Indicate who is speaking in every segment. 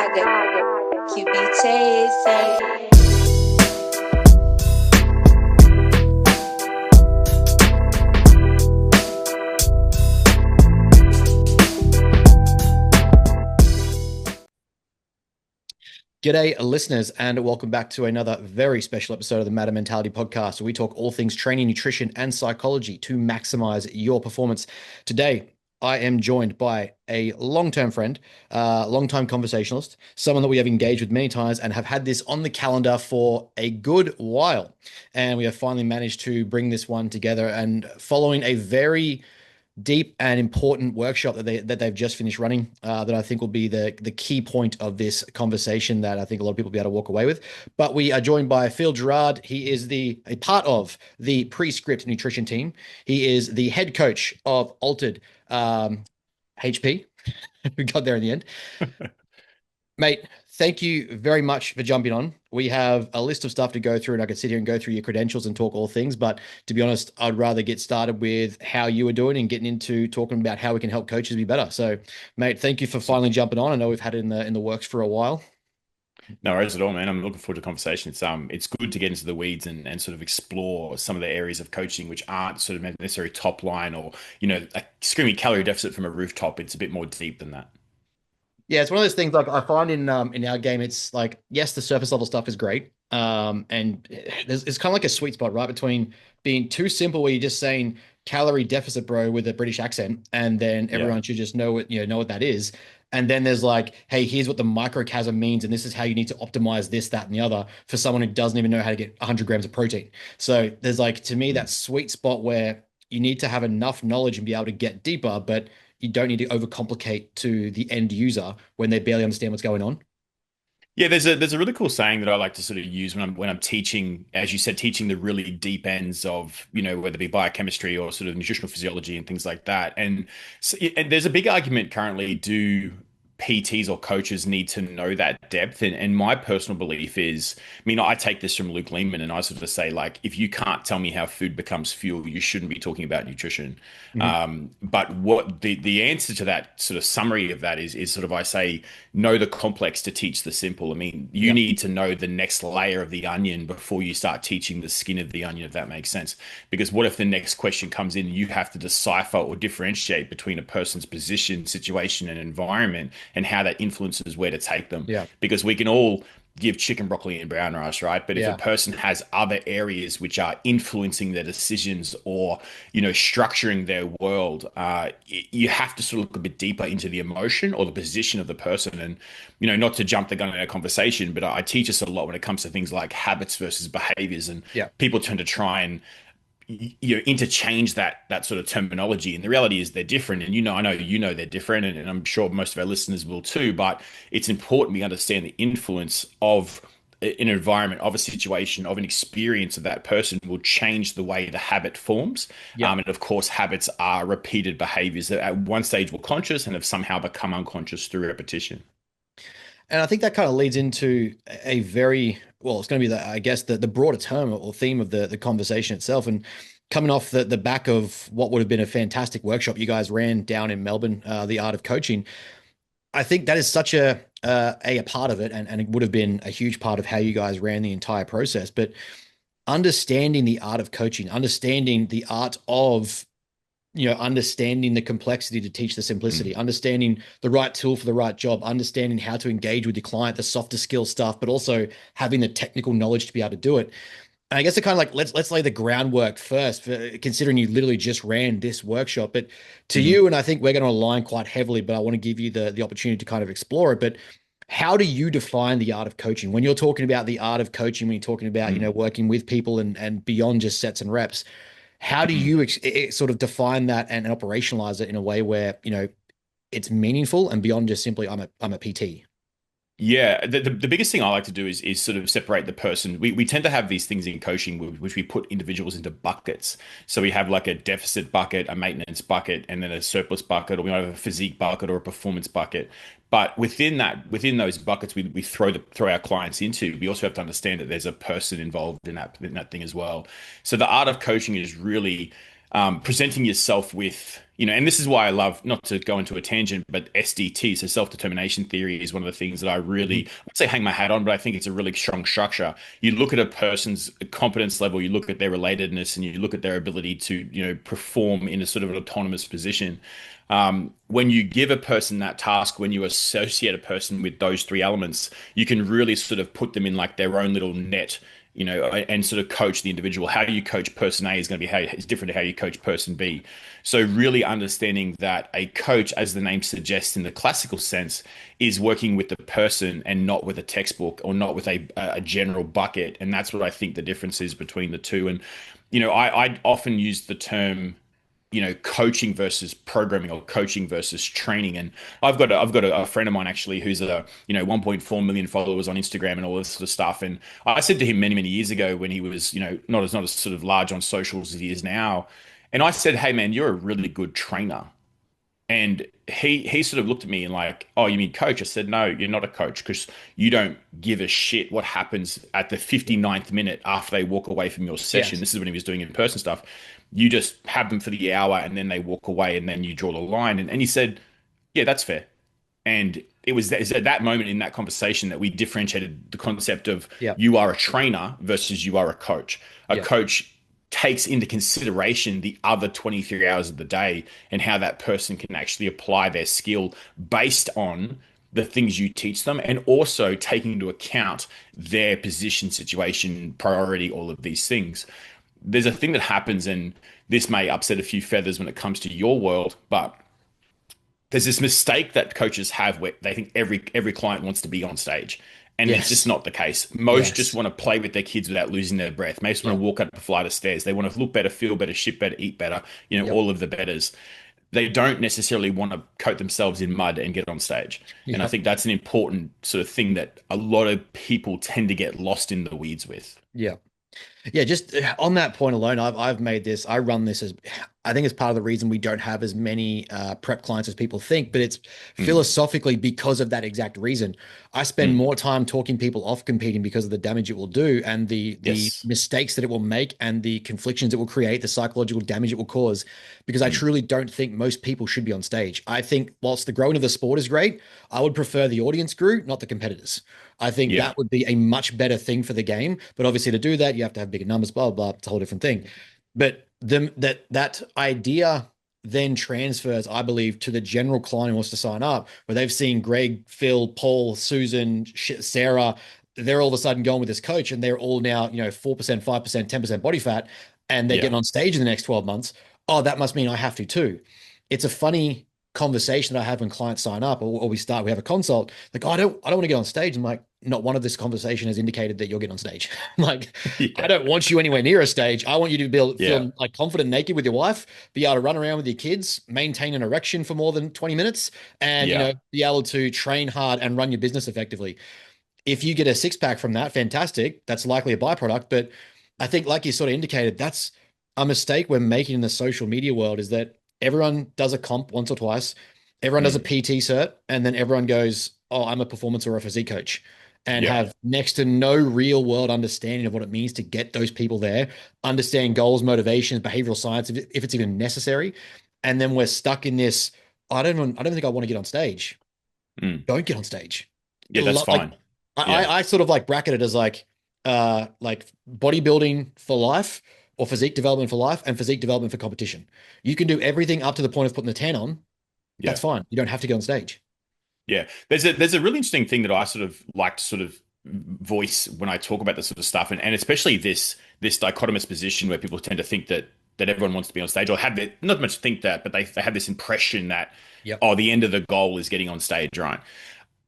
Speaker 1: QB chasing.
Speaker 2: G'day, listeners, and welcome back to another very special episode of the Matter Mentality Podcast, where we talk all things training, nutrition, and psychology to maximize your performance. Today, I am joined by a long-term friend, long-time conversationalist, someone that we have engaged with many times and have had this on the calendar for a good while. And we have finally managed to bring this one together, and following a very deep and important workshop that they've just finished running, that I think will be the key point of this conversation that I think a lot of people will be able to walk away with. But we are joined by Phil Gerard. He is a part of the PreScript Nutrition team. He is the head coach of ALTRD HP. We got there in the end. Mate, thank you very much for jumping on. We have a list of stuff to go through, and I could sit here and go through your credentials and talk all things. But to be honest, I'd rather get started with how you are doing and getting into talking about how we can help coaches be better. So, mate, thank you for finally jumping on. I know we've had it in the works for a while.
Speaker 3: No worries at all, man. I'm looking forward to the conversation. It's good to get into the weeds and sort of explore some of the areas of coaching which aren't sort of necessarily top line or, a screaming calorie deficit from a rooftop. It's a bit more deep than that.
Speaker 2: Yeah, it's one of those things like I find in our game, it's like, yes, the surface level stuff is great. And it's kind of like a sweet spot, right? Between being too simple where you're just saying calorie deficit, bro, with a British accent, and then
Speaker 3: Yeah.
Speaker 2: everyone should just know what that is. And then there's like, hey, here's what the microchasm means, and this is how you need to optimize this, that, and the other for someone who doesn't even know how to get 100 grams of protein. So there's like, to me, that sweet spot where you need to have enough knowledge and be able to get deeper, but you don't need to overcomplicate to the end user when they barely understand what's going on.
Speaker 3: Yeah, there's a really cool saying that I like to sort of use when I'm teaching, as you said, teaching the really deep ends of, whether it be biochemistry or sort of nutritional physiology and things like that. And there's a big argument currently, do PTs or coaches need to know that depth? And my personal belief is, I take this from Luke Leaman, and I sort of say, like, if you can't tell me how food becomes fuel, you shouldn't be talking about nutrition.
Speaker 2: Mhm.
Speaker 3: But what the answer to that sort of summary of that is sort of, I say, know the complex to teach the simple. You
Speaker 2: Yeah.
Speaker 3: need to know the next layer of the onion before you start teaching the skin of the onion, if that makes sense. Because what if the next question comes in, you have to decipher or differentiate between a person's position, situation, and environment, and how that influences where to take them.
Speaker 2: Yeah.
Speaker 3: Because we can all give chicken, broccoli, and brown rice, right? But if a
Speaker 2: Yeah.
Speaker 3: person has other areas which are influencing their decisions or, structuring their world, you have to sort of look a bit deeper into the emotion or the position of the person. And, not to jump the gun in our conversation, but I teach us a lot when it comes to things like habits versus behaviors. And
Speaker 2: Yeah.
Speaker 3: people tend to try and interchange that sort of terminology, and the reality is they're different. And I know they're different, and I'm sure most of our listeners will too. But it's important we understand the influence of an environment, of a situation, of an experience of that person will change the way the habit forms.
Speaker 2: Yeah.
Speaker 3: And of course, habits are repeated behaviors that at one stage were conscious and have somehow become unconscious through repetition.
Speaker 2: And I think that kind of leads into a very, well, it's going to be I guess the broader term or theme of the conversation itself. And coming off the back of what would have been a fantastic workshop you guys ran down in Melbourne, the art of coaching, I think that is such a part of it, and it would have been a huge part of how you guys ran the entire process. But understanding the art of coaching, understanding the art of understanding the complexity to teach the simplicity, understanding the right tool for the right job, understanding how to engage with your client, the softer skill stuff, but also having the technical knowledge to be able to do it. And I guess it kind of like, let's lay the groundwork first, considering you literally just ran this workshop. But to
Speaker 3: Mhm.
Speaker 2: you, and I think we're going to align quite heavily, but I want to give you the opportunity to kind of explore it. But how do you define the art of coaching when you're talking about the art of coaching, when you're talking about, working with people and beyond just sets and reps? How do
Speaker 3: Mhm.
Speaker 2: you sort of define that and operationalize it in a way where, it's meaningful and beyond just simply I'm a PT?
Speaker 3: Yeah, the biggest thing I like to do is sort of separate the person. We tend to have these things in coaching which we put individuals into buckets. So we have like a deficit bucket, a maintenance bucket, and then a surplus bucket, or we might have a physique bucket or a performance bucket. But within those buckets, we throw our clients into. We also have to understand that there's a person involved in that thing as well. So the art of coaching is really presenting yourself with And this is why I love, not to go into a tangent, but SDT, so self-determination theory, is one of the things that I really,
Speaker 2: Mhm.
Speaker 3: I'd say hang my hat on, but I think it's a really strong structure. You look at a person's competence level, you look at their relatedness, and you look at their ability to, perform in a sort of an autonomous position. When you give a person that task, when you associate a person with those three elements, you can really sort of put them in like their own little net, and sort of coach the individual. How you coach person A is going to be how is different to how you coach person B. So really understanding that a coach, as the name suggests in the classical sense, is working with the person and not with a textbook or not with a general bucket. And that's what I think the difference is between the two. And I often use the term, coaching versus programming, or coaching versus training. And I've got a friend of mine actually who's 1.4 million followers on Instagram and all this sort of stuff. And I said to him many, many years ago, when he was, not as sort of large on socials as he is now. And I said, "Hey man, you're a really good trainer." And he sort of looked at me and like, "Oh, you mean coach?" I said, "No, you're not a coach, because you don't give a shit what happens at the 59th minute after they walk away from your session."
Speaker 2: Yes.
Speaker 3: This is when he was doing in-person stuff. You just have them for the hour and then they walk away and then you draw the line. And he said, "Yeah, that's fair." And it's at that moment in that conversation that we differentiated the concept of
Speaker 2: Yeah.
Speaker 3: you are a trainer versus you are a coach. A
Speaker 2: Yeah.
Speaker 3: coach takes into consideration the other 23 hours of the day and how that person can actually apply their skill based on the things you teach them, and also taking into account their position, situation, priority, all of these things. There's a thing that happens, and this may upset a few feathers when it comes to your world, but there's this mistake that coaches have where they think every client wants to be on stage. And it's just
Speaker 2: Yes.
Speaker 3: not the case. Most just
Speaker 2: Yes.
Speaker 3: want to play with their kids without losing their breath. Most want
Speaker 2: Yeah.
Speaker 3: to walk up a flight of stairs. They want to look better, feel better, shit better, eat better,
Speaker 2: Yep.
Speaker 3: all of the betters. They don't necessarily want to coat themselves in mud and get on stage. And I
Speaker 2: Yep.
Speaker 3: think that's an important sort of thing that a lot of people tend to get lost in the weeds with.
Speaker 2: Yeah. Yeah, just on that point alone, I've made this. I run this as, I think it's part of the reason we don't have as many prep clients as people think, but it's
Speaker 3: Mm,
Speaker 2: philosophically because of that exact reason. I spend
Speaker 3: mm,
Speaker 2: more time talking people off competing because of the damage it will do and the
Speaker 3: yes.
Speaker 2: mistakes that it will make and the conflictions it will create, the psychological damage it will cause, because I
Speaker 3: Mm,
Speaker 2: truly don't think most people should be on stage. I think whilst the growing of the sport is great, I would prefer the audience grew, not the competitors. I think
Speaker 3: yeah.
Speaker 2: that would be a much better thing for the game. But obviously, to do that, you have to have bigger numbers, blah, blah, blah. It's a whole different thing. But that idea then transfers, I believe, to the general client who wants to sign up, where they've seen Greg, Phil, Paul, Susan, Sarah. They're all of a sudden going with this coach, and they're all now, 4%, 5%, 10% body fat, and they're
Speaker 3: Yeah.
Speaker 2: getting on stage in the next 12 months. Oh, that must mean I have to too. It's a funny conversation that I have when clients sign up, or we have a consult, like, oh, I don't want to get on stage. I'm like, not one of this conversation has indicated that you're getting on stage. Like, I
Speaker 3: Yeah.
Speaker 2: don't want you anywhere near a stage. I want you to
Speaker 3: Yeah.
Speaker 2: feel like confident naked with your wife, be able to run around with your kids, maintain an erection for more than 20 minutes, and
Speaker 3: Yeah.
Speaker 2: be able to train hard and run your business effectively. If you get a six pack from that, fantastic. That's likely a byproduct. But I think, like you sort of indicated, that's a mistake we're making in the social media world, is that everyone does a comp once or twice, everyone does a
Speaker 3: Mm,
Speaker 2: PT cert, and then everyone goes, oh, I'm a performance or a physique coach, and
Speaker 3: yeah.
Speaker 2: have next to no real world understanding of what it means to get those people there, understand goals, motivations, behavioral science, if it's even necessary. And then we're stuck in this. I don't think I want to get on stage.
Speaker 3: Mm.
Speaker 2: Don't get on stage.
Speaker 3: Yeah, that's
Speaker 2: Like
Speaker 3: fine.
Speaker 2: I,
Speaker 3: Yeah.
Speaker 2: I sort of like bracket it as like bodybuilding for life, or physique development for life, and physique development for competition. You can do everything up to the point of putting the tan on.
Speaker 3: Yeah.
Speaker 2: That's fine. You don't have to go on stage.
Speaker 3: Yeah. There's a really interesting thing that I sort of like to sort of voice when I talk about this sort of stuff, and especially this dichotomous position where people tend to think that everyone wants to be on stage, or have it not much think that, but they have this impression that,
Speaker 2: Yep.
Speaker 3: oh, the end of the goal is getting on stage, right?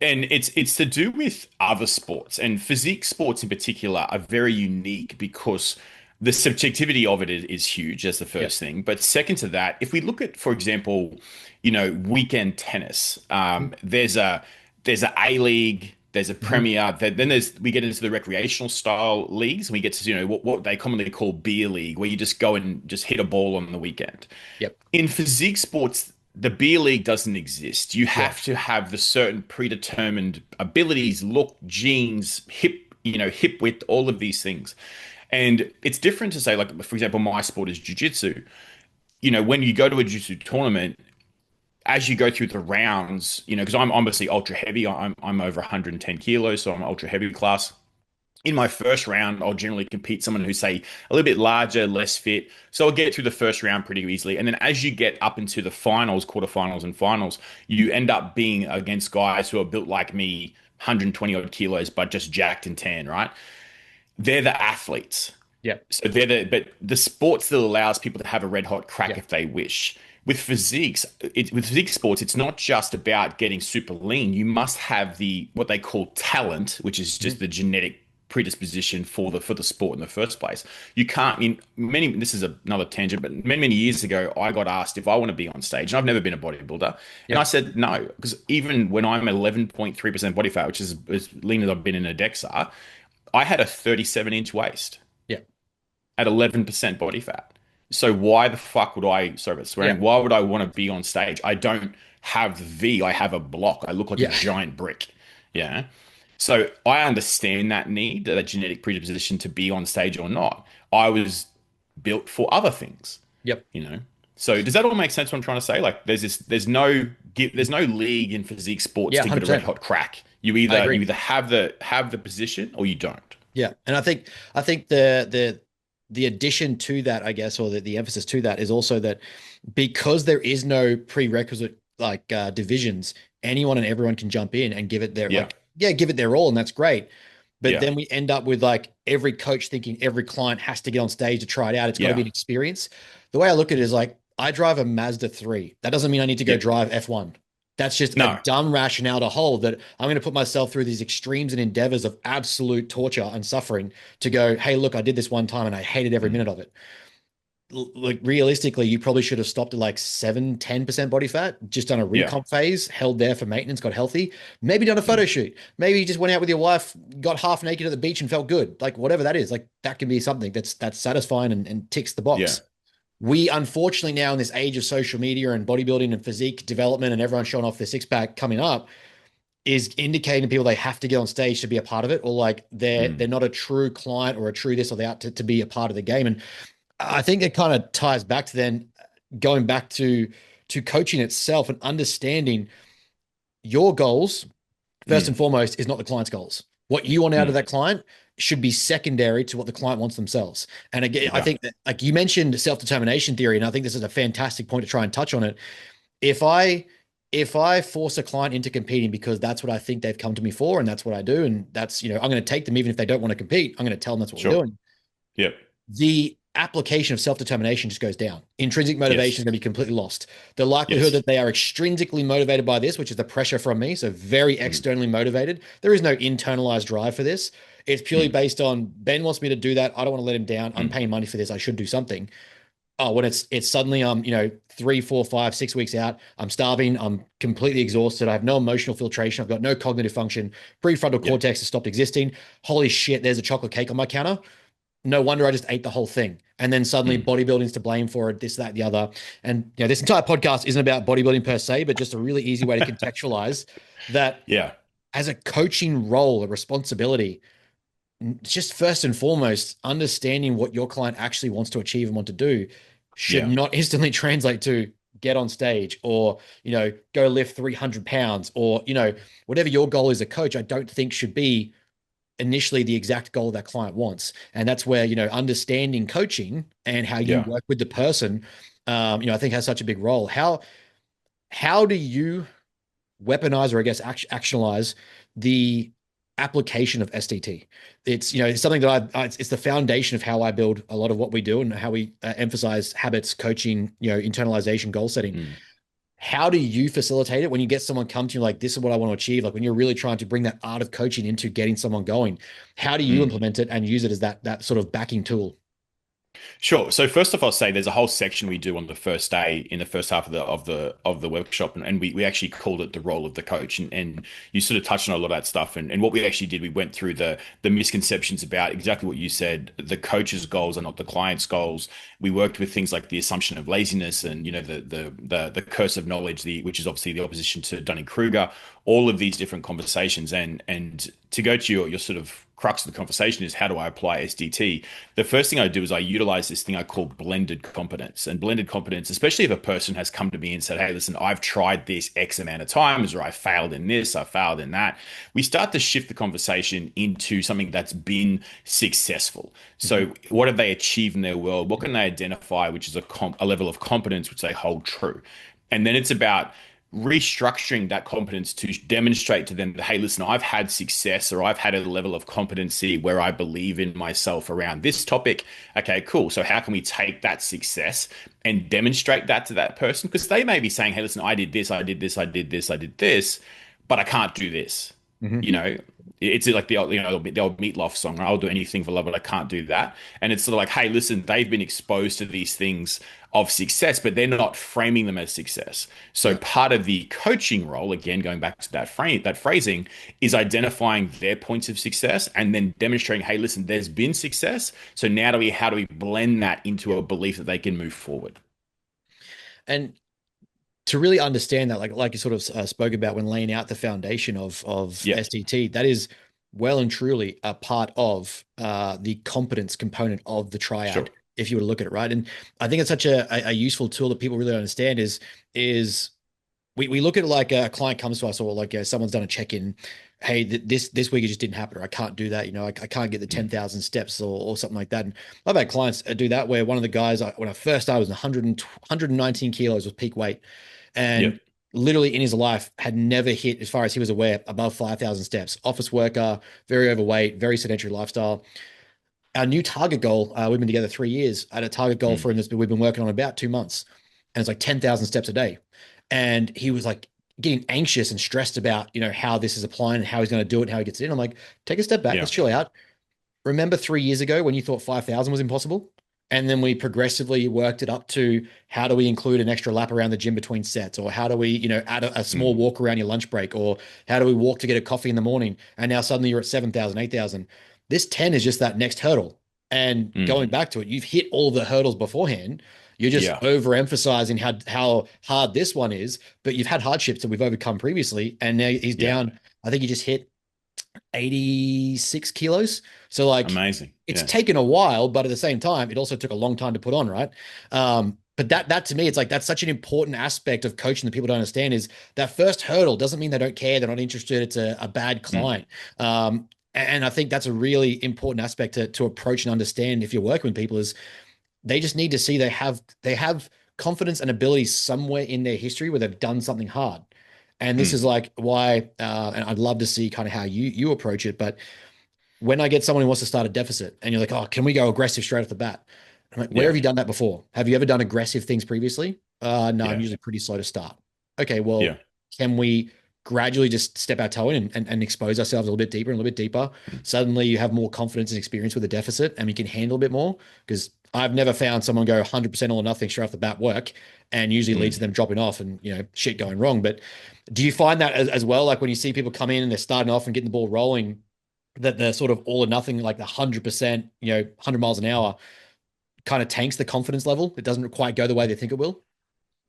Speaker 3: And it's to do with other sports, and physique sports in particular are very unique because the subjectivity of it is huge as the
Speaker 2: Yep.
Speaker 3: first thing. But second to that, if we look at, for example, weekend tennis, there's a A League, there's a
Speaker 2: Hmm.
Speaker 3: Premier, then we get into the recreational style leagues, and we get to what they commonly call beer league, where you just go and just hit a ball on the weekend.
Speaker 2: Yep.
Speaker 3: In physique sports, the beer league doesn't exist. You
Speaker 2: Yeah.
Speaker 3: have to have the certain predetermined abilities, look, genes, hip width, all of these things. And it's different to say, like, for example, my sport is jiu-jitsu. when you go to a jiu-jitsu tournament, as you go through the rounds, because I'm obviously ultra heavy, I'm over 110 kilos, so I'm ultra heavy class. In my first round, I'll generally compete someone who's, say, a little bit larger, less fit. So I'll get through the first round pretty easily. And then as you get up into the finals, quarterfinals, and finals, you end up being against guys who are built like me, 120 odd kilos, but just jacked and tan, right? They're the athletes.
Speaker 2: Yeah.
Speaker 3: So but the sport still allows people to have a red hot crack
Speaker 2: Yeah.
Speaker 3: if they wish. With physique sports, it's not just about getting super lean. You must have what they call talent, which is just the genetic predisposition for the sport in the first place. You can't, this is another tangent, but many years ago, I got asked if I want to be on stage, and I've never been a bodybuilder. And I said no, because even when I'm 11.3% body fat, which is as lean as I've been in a DEXA, I had a 37-inch waist
Speaker 2: Yeah.
Speaker 3: at 11% body fat. So why the fuck would I, sorry about swearing,
Speaker 2: Yeah.
Speaker 3: why would I want to be on stage? I don't have the V, I have a block. I look like a giant brick. Yeah. So I understand that need, that genetic predisposition to be on stage or not. I was built for other things,
Speaker 2: Yep.
Speaker 3: So does that all make sense what I'm trying to say? Like there's no league in physique sports
Speaker 2: Yeah,
Speaker 3: to get a
Speaker 2: 100%.
Speaker 3: red hot crack. You either have the position or you don't.
Speaker 2: Yeah. And I think the addition to that, I guess, or the emphasis to that is also that because there is no prerequisite like divisions, anyone and everyone can jump in and give it their give it their all, and that's great. But then we end up with like every coach thinking every client has to get on stage to try it out. It's got to be an experience. The way I look at it is like, I drive a Mazda 3. That doesn't mean I need to go drive F1. That's just a dumb rationale to hold, that I'm going to put myself through these extremes and endeavors of absolute torture and suffering to go, hey, look, I did this one time and I hated every minute of it. Like realistically, you probably should have stopped at like 7-10% body fat, just done a recomp phase, held there for maintenance, got healthy, maybe done a photo shoot. Maybe you just went out with your wife, got half naked at the beach and felt good. Like whatever that is, like that can be something that's satisfying and ticks the box.
Speaker 3: Yeah.
Speaker 2: We unfortunately now in this age of social media and bodybuilding and physique development and everyone showing off their six pack coming up is indicating to people they have to get on stage to be a part of it, or like they're not a true client or a true this or that to be a part of the game. And I think it kind of ties back to then going back to coaching itself and understanding your goals first and foremost is not the client's goals. What you want out of that client should be secondary to what the client wants themselves. And again, I think that, like you mentioned self-determination theory, and I think this is a fantastic point to try and touch on it. If I force a client into competing because that's what I think they've come to me for, and that's what I do, and that's, I'm going to take them even if they don't want to compete, I'm going to tell them that's what we're doing.
Speaker 3: Yep.
Speaker 2: The application of self-determination just goes down. Intrinsic motivation is going to be completely lost. The likelihood that they are extrinsically motivated by this, which is the pressure from me, so very externally motivated. There is no internalized drive for this. It's purely based on Ben wants me to do that. I don't want to let him down. I'm paying money for this. I should do something. Oh, when it's suddenly 3, 4, 5, 6 weeks out, I'm starving, I'm completely exhausted, I have no emotional filtration, I've got no cognitive function, prefrontal cortex has stopped existing. Holy shit, there's a chocolate cake on my counter. No wonder I just ate the whole thing. And then suddenly bodybuilding's to blame for it, this, that, the other. And this entire podcast isn't about bodybuilding per se, but just a really easy way to contextualize that as a coaching role, a responsibility, just first and foremost, understanding what your client actually wants to achieve and want to do should not instantly translate to get on stage or, go lift 300 pounds or, whatever your goal as a coach, I don't think should be initially the exact goal that client wants. And that's where, understanding coaching and how you work with the person, I think has such a big role. How do you weaponize, or I guess actionalize the application of SDT? It's, it's something that it's the foundation of how I build a lot of what we do and how we emphasize habits, coaching, internalization, goal setting. How do you facilitate it when you get someone come to you like, this is what I want to achieve? Like when you're really trying to bring that art of coaching into getting someone going, how do you implement it and use it as that sort of backing tool?
Speaker 3: Sure. So first off, I'll say there's a whole section we do on the first day in the first half of the workshop, and we actually called it the role of the coach, and you sort of touched on a lot of that stuff. And what we actually did, we went through the misconceptions about exactly what you said. The coach's goals are not the client's goals. We worked with things like the assumption of laziness and the curse of knowledge, which is obviously the opposition to Dunning-Kruger. All of these different conversations, and to go to your sort of crux of the conversation is how do I apply SDT? The first thing I do is I utilize this thing I call blended competence. And blended competence, especially if a person has come to me and said, hey, listen, I've tried this X amount of times, or I failed in this, I failed in that. We start to shift the conversation into something that's been successful. So what have they achieved in their world? What can they identify, which is a level of competence which they hold true? And then it's about restructuring that competence to demonstrate to them that, hey, listen, I've had success, or I've had a level of competency where I believe in myself around this topic. Okay, cool. So how can we take that success and demonstrate that to that person? Because they may be saying, hey, listen, I did this, I did this, I did this, I did this, but I can't do this.
Speaker 2: Mm-hmm.
Speaker 3: You know, it's like the old Meatloaf song. I'll do anything for love, but I can't do that. And it's sort of like, hey, listen, they've been exposed to these things of success, but they're not framing them as success. So part of the coaching role, again, going back to that phrasing, is identifying their points of success and then demonstrating, hey, listen, there's been success. So now how do we blend that into a belief that they can move forward?
Speaker 2: And to really understand that, like you sort of spoke about when laying out the foundation of SDT, that is well and truly a part of the competence component of the triad.
Speaker 3: Sure.
Speaker 2: If you were to look at it, right? And I think it's such a useful tool that people really understand is we look at it like a client comes to us, or like someone's done a check-in. Hey, this week it just didn't happen, or I can't do that. I can't get the 10,000 steps or something like that. And I've had clients do that where one of the guys, when I first started, was 119 kilos was peak weight. And literally in his life had never hit, as far as he was aware, above 5,000 steps. Office worker, very overweight, very sedentary lifestyle. Our new target goal, we've been together 3 years, at a target goal for him that we've been working on about 2 months. And it's like 10,000 steps a day. And he was like getting anxious and stressed about, how this is applying and how he's going to do it and how he gets it in. I'm like, take a step back, let's chill out. Remember 3 years ago when you thought 5,000 was impossible? And then we progressively worked it up to how do we include an extra lap around the gym between sets, or how do we, add a small walk around your lunch break, or how do we walk to get a coffee in the morning? And now suddenly you're at 7,000, 8,000. This 10 is just that next hurdle. And going back to it, you've hit all the hurdles beforehand. You're just overemphasizing how hard this one is, but you've had hardships that we've overcome previously. And now he's down. I think he just hit 86 kilos. So like,
Speaker 3: amazing.
Speaker 2: It's taken a while, but at the same time, it also took a long time to put on, right? But that to me, it's like, that's such an important aspect of coaching that people don't understand, is that first hurdle doesn't mean they don't care, they're not interested, it's a bad client. And I think that's a really important aspect to approach and understand if you're working with people, is they just need to see they have confidence and ability somewhere in their history where they've done something hard. And this is like why, and I'd love to see kind of how you approach it. But when I get someone who wants to start a deficit and you're like, oh, can we go aggressive straight off the bat? I'm like, where have you done that before? Have you ever done aggressive things previously? No, I'm usually pretty slow to start. Okay, well, can we gradually just step our toe in and expose ourselves a little bit deeper and a little bit deeper? Suddenly you have more confidence and experience with a deficit, and we can handle a bit more. Because I've never found someone go 100% all or nothing straight off the bat work, and usually leads to them dropping off and, shit going wrong. But do you find that as well? Like when you see people come in and they're starting off and getting the ball rolling, that the sort of all or nothing, like the 100%, 100 miles an hour kind of tanks the confidence level? It doesn't quite go the way they think it will?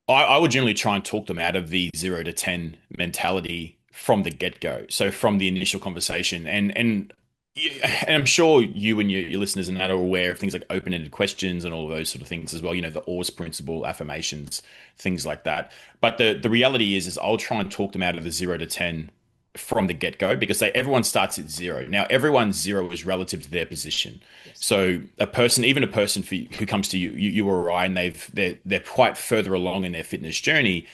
Speaker 3: I would generally try and talk them out of the 0 to 10 mentality from the get-go. So from the initial conversation, and I'm sure you and your listeners and that are aware of things like open-ended questions and all of those sort of things as well. The OARS principle, affirmations, things like that. But the reality is I'll try and talk them out of the 0 to 10 from the get-go, because everyone starts at 0. Now, everyone's 0 is relative to their position. So even a person who comes to you or I, and they're quite further along in their fitness journey,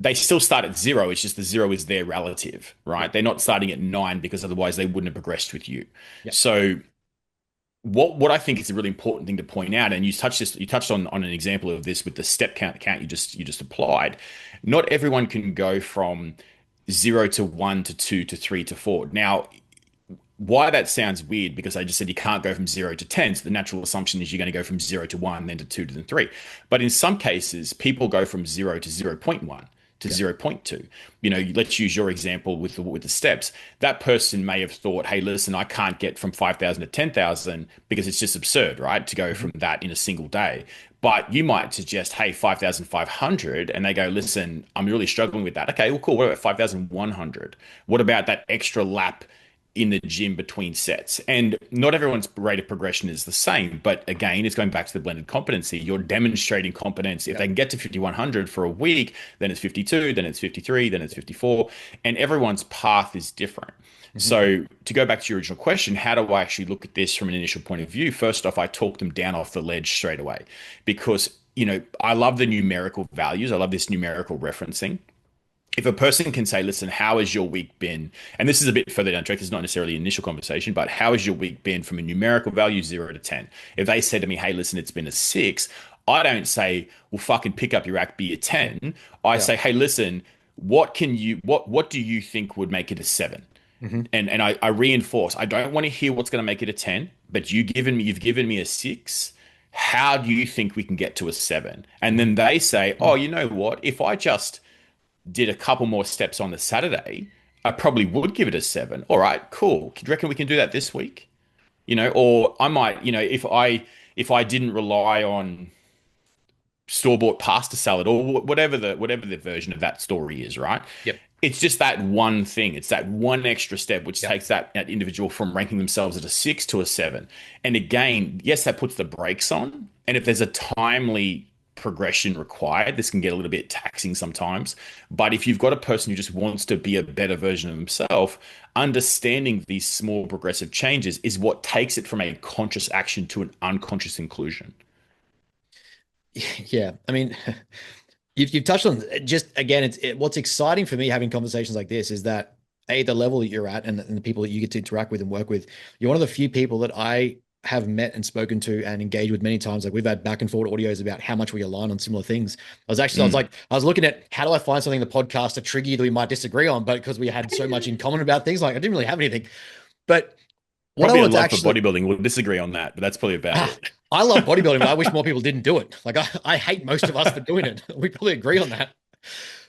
Speaker 3: they still start at 0. It's just the 0 is their relative, right? They're not starting at 9, because otherwise they wouldn't have progressed with you. So what I think is a really important thing to point out, and you touched on an example of this with the step count you just applied. Not everyone can go from 0 to 1 to 2 to 3 to 4. Now, why that sounds weird, because I just said you can't go from 0 to 10. So the natural assumption is you're going to go from 0 to 1, then to 2 to then 3. But in some cases, people go from 0 to 0.1 to 0.2. Let's use your example with the steps. That person may have thought, hey, listen, I can't get from 5,000 to 10,000 because it's just absurd, right? To go from that in a single day. But you might suggest, hey, 5,500, and they go, listen, I'm really struggling with that. Okay, well, cool. What about 5,100? What about that extra lap in the gym between sets. And not everyone's rate of progression is the same. But again, it's going back to the blended competency. You're demonstrating competence. If
Speaker 2: Yeah.
Speaker 3: they can get to 5,100 for a week, then it's 52, then it's 53, then it's 54. And everyone's path is different.
Speaker 2: Mhm.
Speaker 3: So to go back to your original question, how do I actually look at this from an initial point of view? First off, I talk them down off the ledge straight away because, I love the numerical values. I love this numerical referencing. If a person can say, listen, how has your week been? And this is a bit further down track. It's not necessarily an initial conversation, but how has your week been from a numerical value, 0 to 10? If they said to me, hey, listen, it's been a 6, I don't say, well, fucking pick up your act, be a 10. I
Speaker 2: Yeah.
Speaker 3: say, hey, listen, what do you think would make it a 7?
Speaker 2: Mhm.
Speaker 3: And I reinforce, I don't want to hear what's going to make it a 10, but you've given me a 6. How do you think we can get to a 7? And then they say, oh, you know what? If I just did a couple more steps on the Saturday, I probably would give it a 7. All right, cool. Do you reckon we can do that this week? Or I might, if I didn't rely on store-bought pasta salad or whatever the version of that story is, right?
Speaker 2: Yep.
Speaker 3: It's just that one thing. It's that one extra step which
Speaker 2: Yep.
Speaker 3: takes that individual from ranking themselves at a 6 to a 7. And again, yes, that puts the brakes on. And if there's a timely progression required, this can get a little bit taxing sometimes. But if you've got a person who just wants to be a better version of himself, understanding these small progressive changes is what takes it from a conscious action to an unconscious inclusion.
Speaker 2: Yeah. I mean, you've touched on just again, what's exciting for me having conversations like this is that the level that you're at and the people that you get to interact with and work with, you're one of the few people that I have met and spoken to and engaged with many times. Like we've had back and forward audios about how much we align on similar things.
Speaker 3: Mm.
Speaker 2: I was looking at how do I find something in the podcast to trigger you that we might disagree on, but because we had so much in common about things, like I didn't really have anything. But what I
Speaker 3: Probably a
Speaker 2: wanted to
Speaker 3: love for
Speaker 2: actually,
Speaker 3: bodybuilding. We'll disagree on that, but that's probably about
Speaker 2: ah,
Speaker 3: it.
Speaker 2: I love bodybuilding, but I wish more people didn't do it. Like I hate most of us for doing it. We probably agree on that.
Speaker 3: Yeah.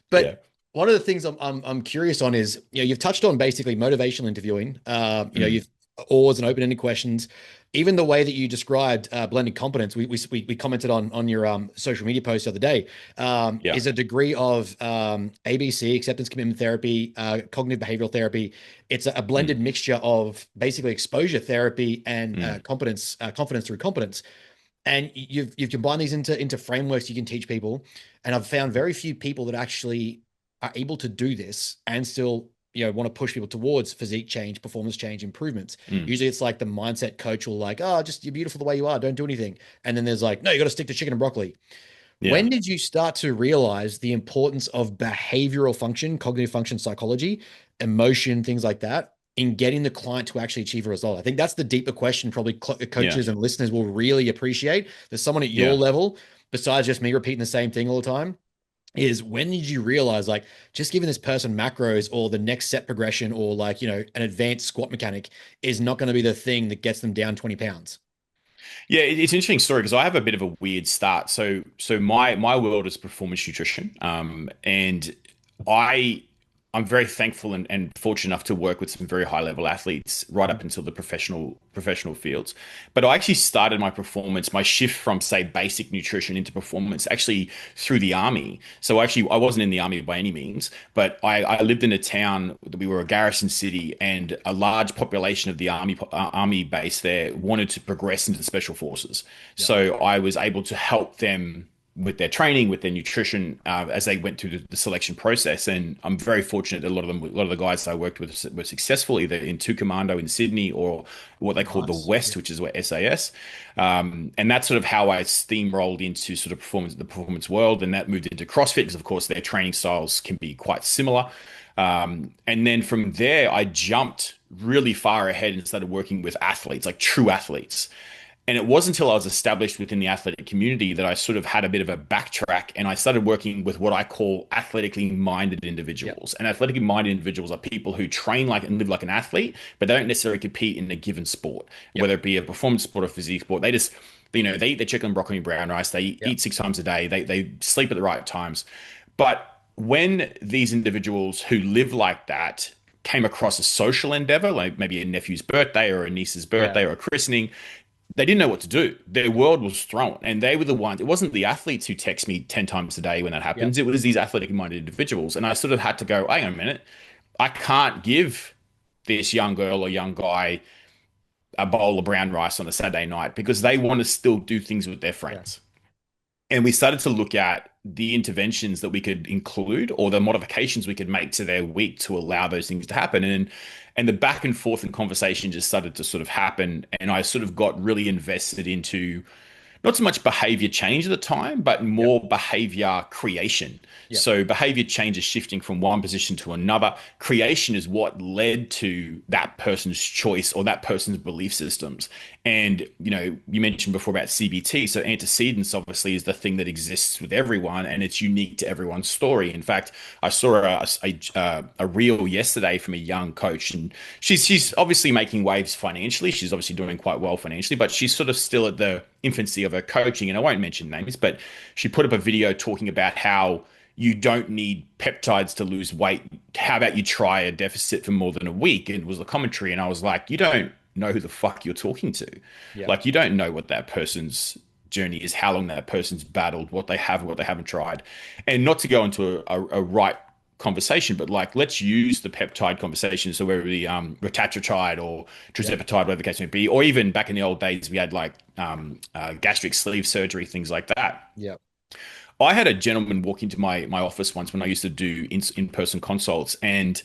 Speaker 2: But one of the things I'm curious on is, you've touched on basically motivational interviewing.
Speaker 3: Mm.
Speaker 2: You've oars and open-ended questions. Even the way that you described blended competence, we commented on your social media post the other day,
Speaker 3: Yeah.
Speaker 2: is a degree of ABC, acceptance commitment therapy, cognitive behavioral therapy. It's a blended
Speaker 3: Mm.
Speaker 2: mixture of basically exposure therapy and
Speaker 3: Mm.
Speaker 2: confidence through competence. And you've combined these into frameworks you can teach people. And I've found very few people that actually are able to do this and still want to push people towards physique change, performance change, improvements.
Speaker 3: Mm.
Speaker 2: Usually it's like the mindset coach will like, oh, just you're beautiful the way you are, don't do anything. And then there's like, no, you got to stick to chicken and broccoli.
Speaker 3: Yeah.
Speaker 2: When did you start to realize the importance of behavioral function, cognitive function psychology, emotion, things like that, in getting the client to actually achieve a result? I think that's the deeper question probably
Speaker 3: Yeah.
Speaker 2: coaches and listeners will really appreciate. There's someone at your
Speaker 3: Yeah.
Speaker 2: level, besides just me repeating the same thing all the time, is when did you realize like just giving this person macros or the next set progression or like, an advanced squat mechanic is not going to be the thing that gets them down 20 pounds?
Speaker 3: Yeah, it's an interesting story because I have a bit of a weird start. So my world is performance nutrition, and I I'm very thankful and fortunate enough to work with some very high level athletes right up until the professional fields. But I actually started my shift from say basic nutrition into performance actually through the army. So actually I wasn't in the army by any means, but I lived in a town. We were a garrison city, and a large population of the army base there wanted to progress into the special forces.
Speaker 2: Yeah.
Speaker 3: So I was able to help them with their training, with their nutrition, as they went through the selection process. And I'm very fortunate that a lot of the guys that I worked with were successful either in two commando in Sydney or what they call the
Speaker 2: Nice.
Speaker 3: West,
Speaker 2: Yeah.
Speaker 3: which is where SAS. And that's sort of how I steamrolled into sort of the performance world. And that moved into CrossFit because, of course, their training styles can be quite similar. And then from there, I jumped really far ahead and started working with athletes, like true athletes. And it wasn't until I was established within the athletic community that I sort of had a bit of a backtrack and I started working with what I call athletically minded
Speaker 2: Yeah.
Speaker 3: individuals. And athletically minded individuals are people who train like and live like an athlete, but they don't necessarily compete in a given sport,
Speaker 2: Yep.
Speaker 3: whether it be a performance sport or physique sport. They just, they eat their chicken, broccoli, and brown rice. They
Speaker 2: Yep.
Speaker 3: eat 6 times a day. They sleep at the right times. But when these individuals who live like that came across a social endeavor, like maybe a nephew's birthday or a niece's
Speaker 2: Yeah.
Speaker 3: birthday or a christening, they didn't know what to do. Their world was thrown, and they were the ones. It wasn't the athletes who text me 10 times a day when that
Speaker 2: Yep.
Speaker 3: happens. It was these athletic minded individuals. And I sort of had to go, hang on a minute. I can't give this young girl or young guy a bowl of brown rice on a Saturday night because they want to still do things with their
Speaker 2: Yeah.
Speaker 3: friends. And we started to look at the interventions that we could include or the modifications we could make to their week to allow those things to happen. And the back and forth and conversation just started to sort of happen. And I sort of got really invested into not so much behavior change at the time, but
Speaker 2: Yep.
Speaker 3: more behavior creation.
Speaker 2: Yep.
Speaker 3: So behavior change is shifting from one position to another. Creation is what led to that person's choice or that person's belief systems. And, you know, you mentioned before about CBT. So antecedents obviously is the thing that exists with everyone and it's unique to everyone's story. In fact, I saw a reel yesterday from a young coach and she's obviously making waves financially. She's obviously doing quite well financially, but she's sort of still at the infancy of her coaching. And I won't mention names, but she put up a video talking about how you don't need peptides to lose weight. How about you try a deficit for more than a week? And it was the commentary. And I was like, you don't know who the fuck you're talking to.
Speaker 2: Yeah.
Speaker 3: Like, you don't know what that person's journey is, how long that person's battled, what they have, what they haven't tried. And not to go into a right conversation, but like, let's use the peptide conversation. So whether it be retatrutide or tirzepatide, whatever the case may be, or even back in the old days, we had like gastric sleeve surgery, things like that.
Speaker 2: Yeah.
Speaker 3: I had a gentleman walk into my office once when I used to do in-person consults, and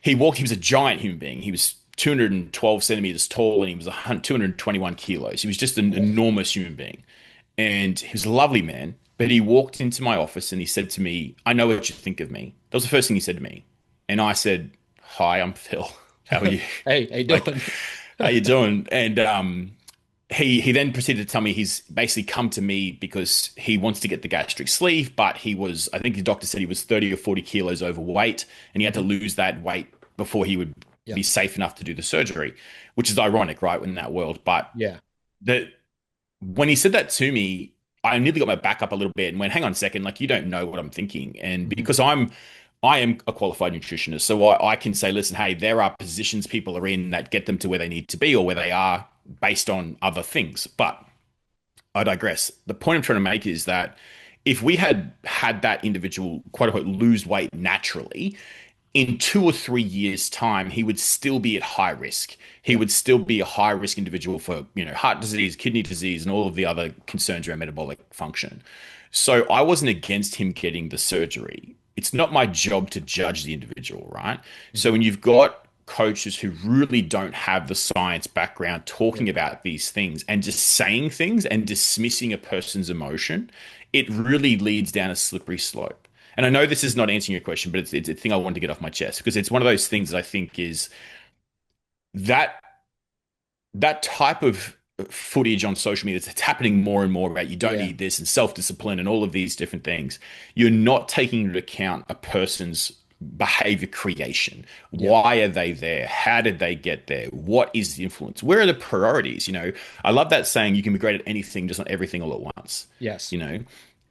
Speaker 3: he was a giant human being. He was 212 centimeters tall and he was 221 kilos. He was just an enormous human being. And he was a lovely man. But he walked into my office and he said to me, I know what you think of me. That was the first thing he said to me. And I said, hi, I'm Phil. How are you?
Speaker 2: Hey, how you doing?
Speaker 3: Like, how you doing? And he then proceeded to tell me he's basically come to me because he wants to get the gastric sleeve, but I think the doctor said he was 30 or 40 kilos overweight and he had to lose that weight before he would be safe enough to do the surgery, which is ironic, right, in that world. But when he said that to me, I nearly got my back up a little bit and went, hang on a second, like, you don't know what I'm thinking. And because I am a qualified nutritionist, so I can say, listen, hey, there are positions people are in that get them to where they need to be or where they are based on other things. But I digress. The point I'm trying to make is that if we had that individual, quote unquote, lose weight naturally, in 2 or 3 years' time, he would still be at high risk. He would still be a high risk individual for, heart disease, kidney disease, and all of the other concerns around metabolic function. So I wasn't against him getting the surgery. It's not my job to judge the individual, right? So when you've got coaches who really don't have the science background talking about these things and just saying things and dismissing a person's emotion, it really leads down a slippery slope. And I know this is not answering your question, but it's a thing I wanted to get off my chest because it's one of those things that I think is that type of footage on social media that's happening more and more about you don't need this and self-discipline and all of these different things. You're not taking into account a person's behavior creation. Why are they there? How did they get there? What is the influence? Where are the priorities? I love that saying, you can be great at anything, just not everything all at once.
Speaker 2: Yes.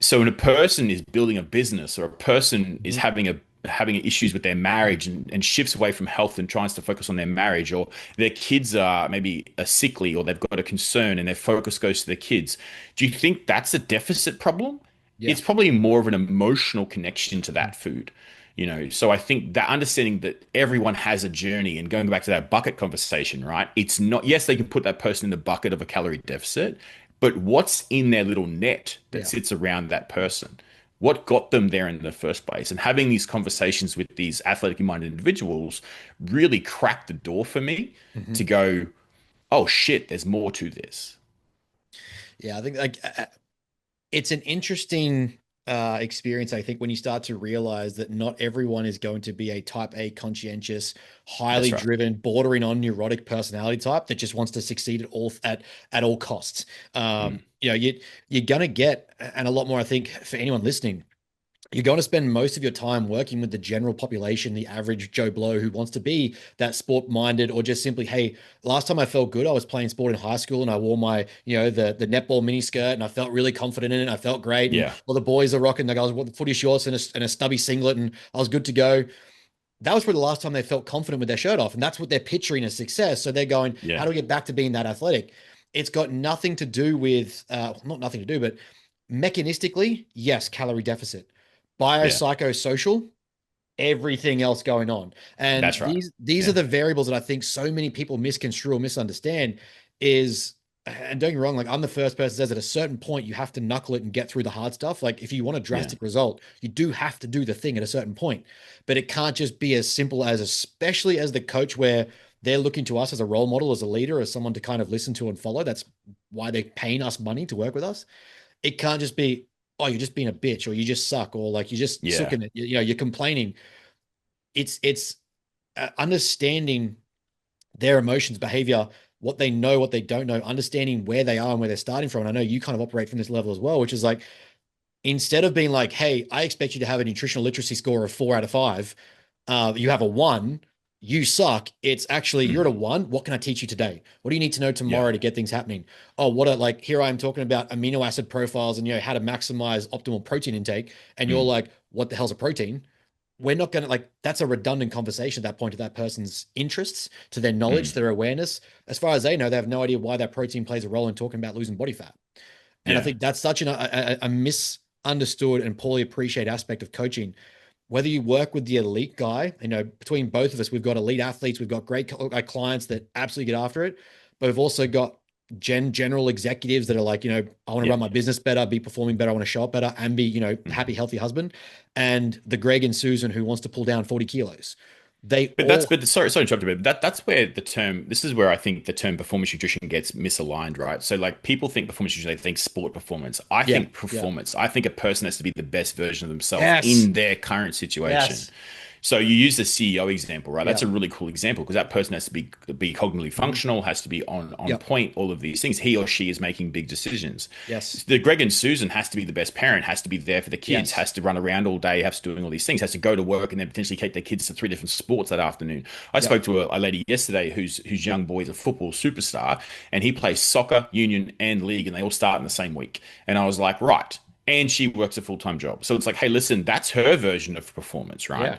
Speaker 3: So when a person is building a business or a person is having issues with their marriage and shifts away from health and tries to focus on their marriage, or their kids are maybe sickly or they've got a concern and their focus goes to their kids, do you think that's a deficit problem? It's probably more of an emotional connection to that food. So I think that understanding that everyone has a journey and going back to that bucket conversation, right? It's not, yes, they can put that person in the bucket of a calorie deficit, but what's in their little net that sits around that person? What got them there in the first place? And having these conversations with these athletically minded individuals really cracked the door for me to go, oh shit, there's more to this.
Speaker 2: Yeah, I think it's an interesting experience, I think, when you start to realize that not everyone is going to be a type A conscientious, highly driven, bordering on neurotic personality type that just wants to succeed at all costs. You're going to get, and a lot more, I think, for anyone listening, you're going to spend most of your time working with the general population, the average Joe Blow who wants to be that sport minded, or just simply, hey, last time I felt good, I was playing sport in high school and I wore my, the netball mini skirt and I felt really confident in it. I felt great. And all the boys are rocking the guys with footy shorts and a stubby singlet and I was good to go. That was probably the last time they felt confident with their shirt off. And that's what they're picturing as success. So they're going, how do we get back to being that athletic? It's got nothing to do with, not nothing to do, but mechanistically, yes, calorie deficit. Biopsychosocial, everything else going on. And
Speaker 3: That's right.
Speaker 2: these are
Speaker 3: Yeah.
Speaker 2: the variables that I think so many people misconstrue or misunderstand is, and don't get me wrong, like I'm the first person that says at a certain point you have to knuckle it and get through the hard stuff. Like if you want a
Speaker 3: Yeah.
Speaker 2: drastic result, you do have to do the thing at a certain point. But it can't just be as simple as, especially as the coach, where they're looking to us as a role model, as a leader, as someone to kind of listen to and follow. That's why they're paying us money to work with us. It can't just be, oh, you're just being a bitch, or you just suck, or like you're just
Speaker 3: Yeah.
Speaker 2: sucking it. You know, you're complaining. It's understanding their emotions, behavior, what they know, what they don't know, understanding where they are and where they're starting from. And I know you kind of operate from this level as well, which is like, instead of being like, hey, I expect you to have a nutritional literacy score of 4 out of 5, you have a 1, you suck. It's actually, you're at a
Speaker 3: Mm.
Speaker 2: 1. What can I teach you today? What do you need to know
Speaker 3: Yeah.
Speaker 2: tomorrow to get things happening? Oh, like here I am talking about amino acid profiles and, how to maximize optimal protein intake. And you're
Speaker 3: Mm.
Speaker 2: like, what the hell's a protein? We're not going to, like, that's a redundant conversation at that point, to that person's interests, to their knowledge,
Speaker 3: Mm.
Speaker 2: to their awareness. As far as they know, they have no idea why that protein plays a role in talking about losing body fat. And I
Speaker 3: Yeah.
Speaker 2: think that's such a misunderstood and poorly appreciated aspect of coaching. Whether you work with the elite guy, between both of us, we've got elite athletes, we've got great clients that absolutely get after it, but we've also got general executives that are like, I want to
Speaker 3: Yeah.
Speaker 2: run my business better, be performing better, I want to show up better, and be, happy,
Speaker 3: Mm.
Speaker 2: healthy husband. And the Greg and Susan who wants to pull down 40 kilos. They
Speaker 3: But
Speaker 2: all,
Speaker 3: sorry to interrupt you, but that's where the term, this is where I think the term performance nutrition gets misaligned, right? So like people think performance nutrition, they think sport performance. I
Speaker 2: yeah,
Speaker 3: think
Speaker 2: yeah,
Speaker 3: performance. I think a person has to be the best version of themselves
Speaker 2: yes,
Speaker 3: in their current situation.
Speaker 2: yes,
Speaker 3: So you use the CEO example, right?
Speaker 2: yeah,
Speaker 3: That's a really cool example because that person has to be cognitively
Speaker 2: mhm,
Speaker 3: functional, has to be on
Speaker 2: yep,
Speaker 3: point, all of these things. He or she is making big decisions.
Speaker 2: yes,
Speaker 3: The Greg and Susan has to be the best parent, has to be there for the kids,
Speaker 2: yes,
Speaker 3: has to run around all day, has to doing all these things, has to go to work and then potentially take their kids to 3 different sports that afternoon. I
Speaker 2: yep,
Speaker 3: spoke to a lady yesterday whose young boy is a football superstar, and he plays soccer, union, and league, and they all start in the same week. And I was like, right. And she works a full-time job. So it's like, hey, listen, that's her version of performance, right?
Speaker 2: yeah,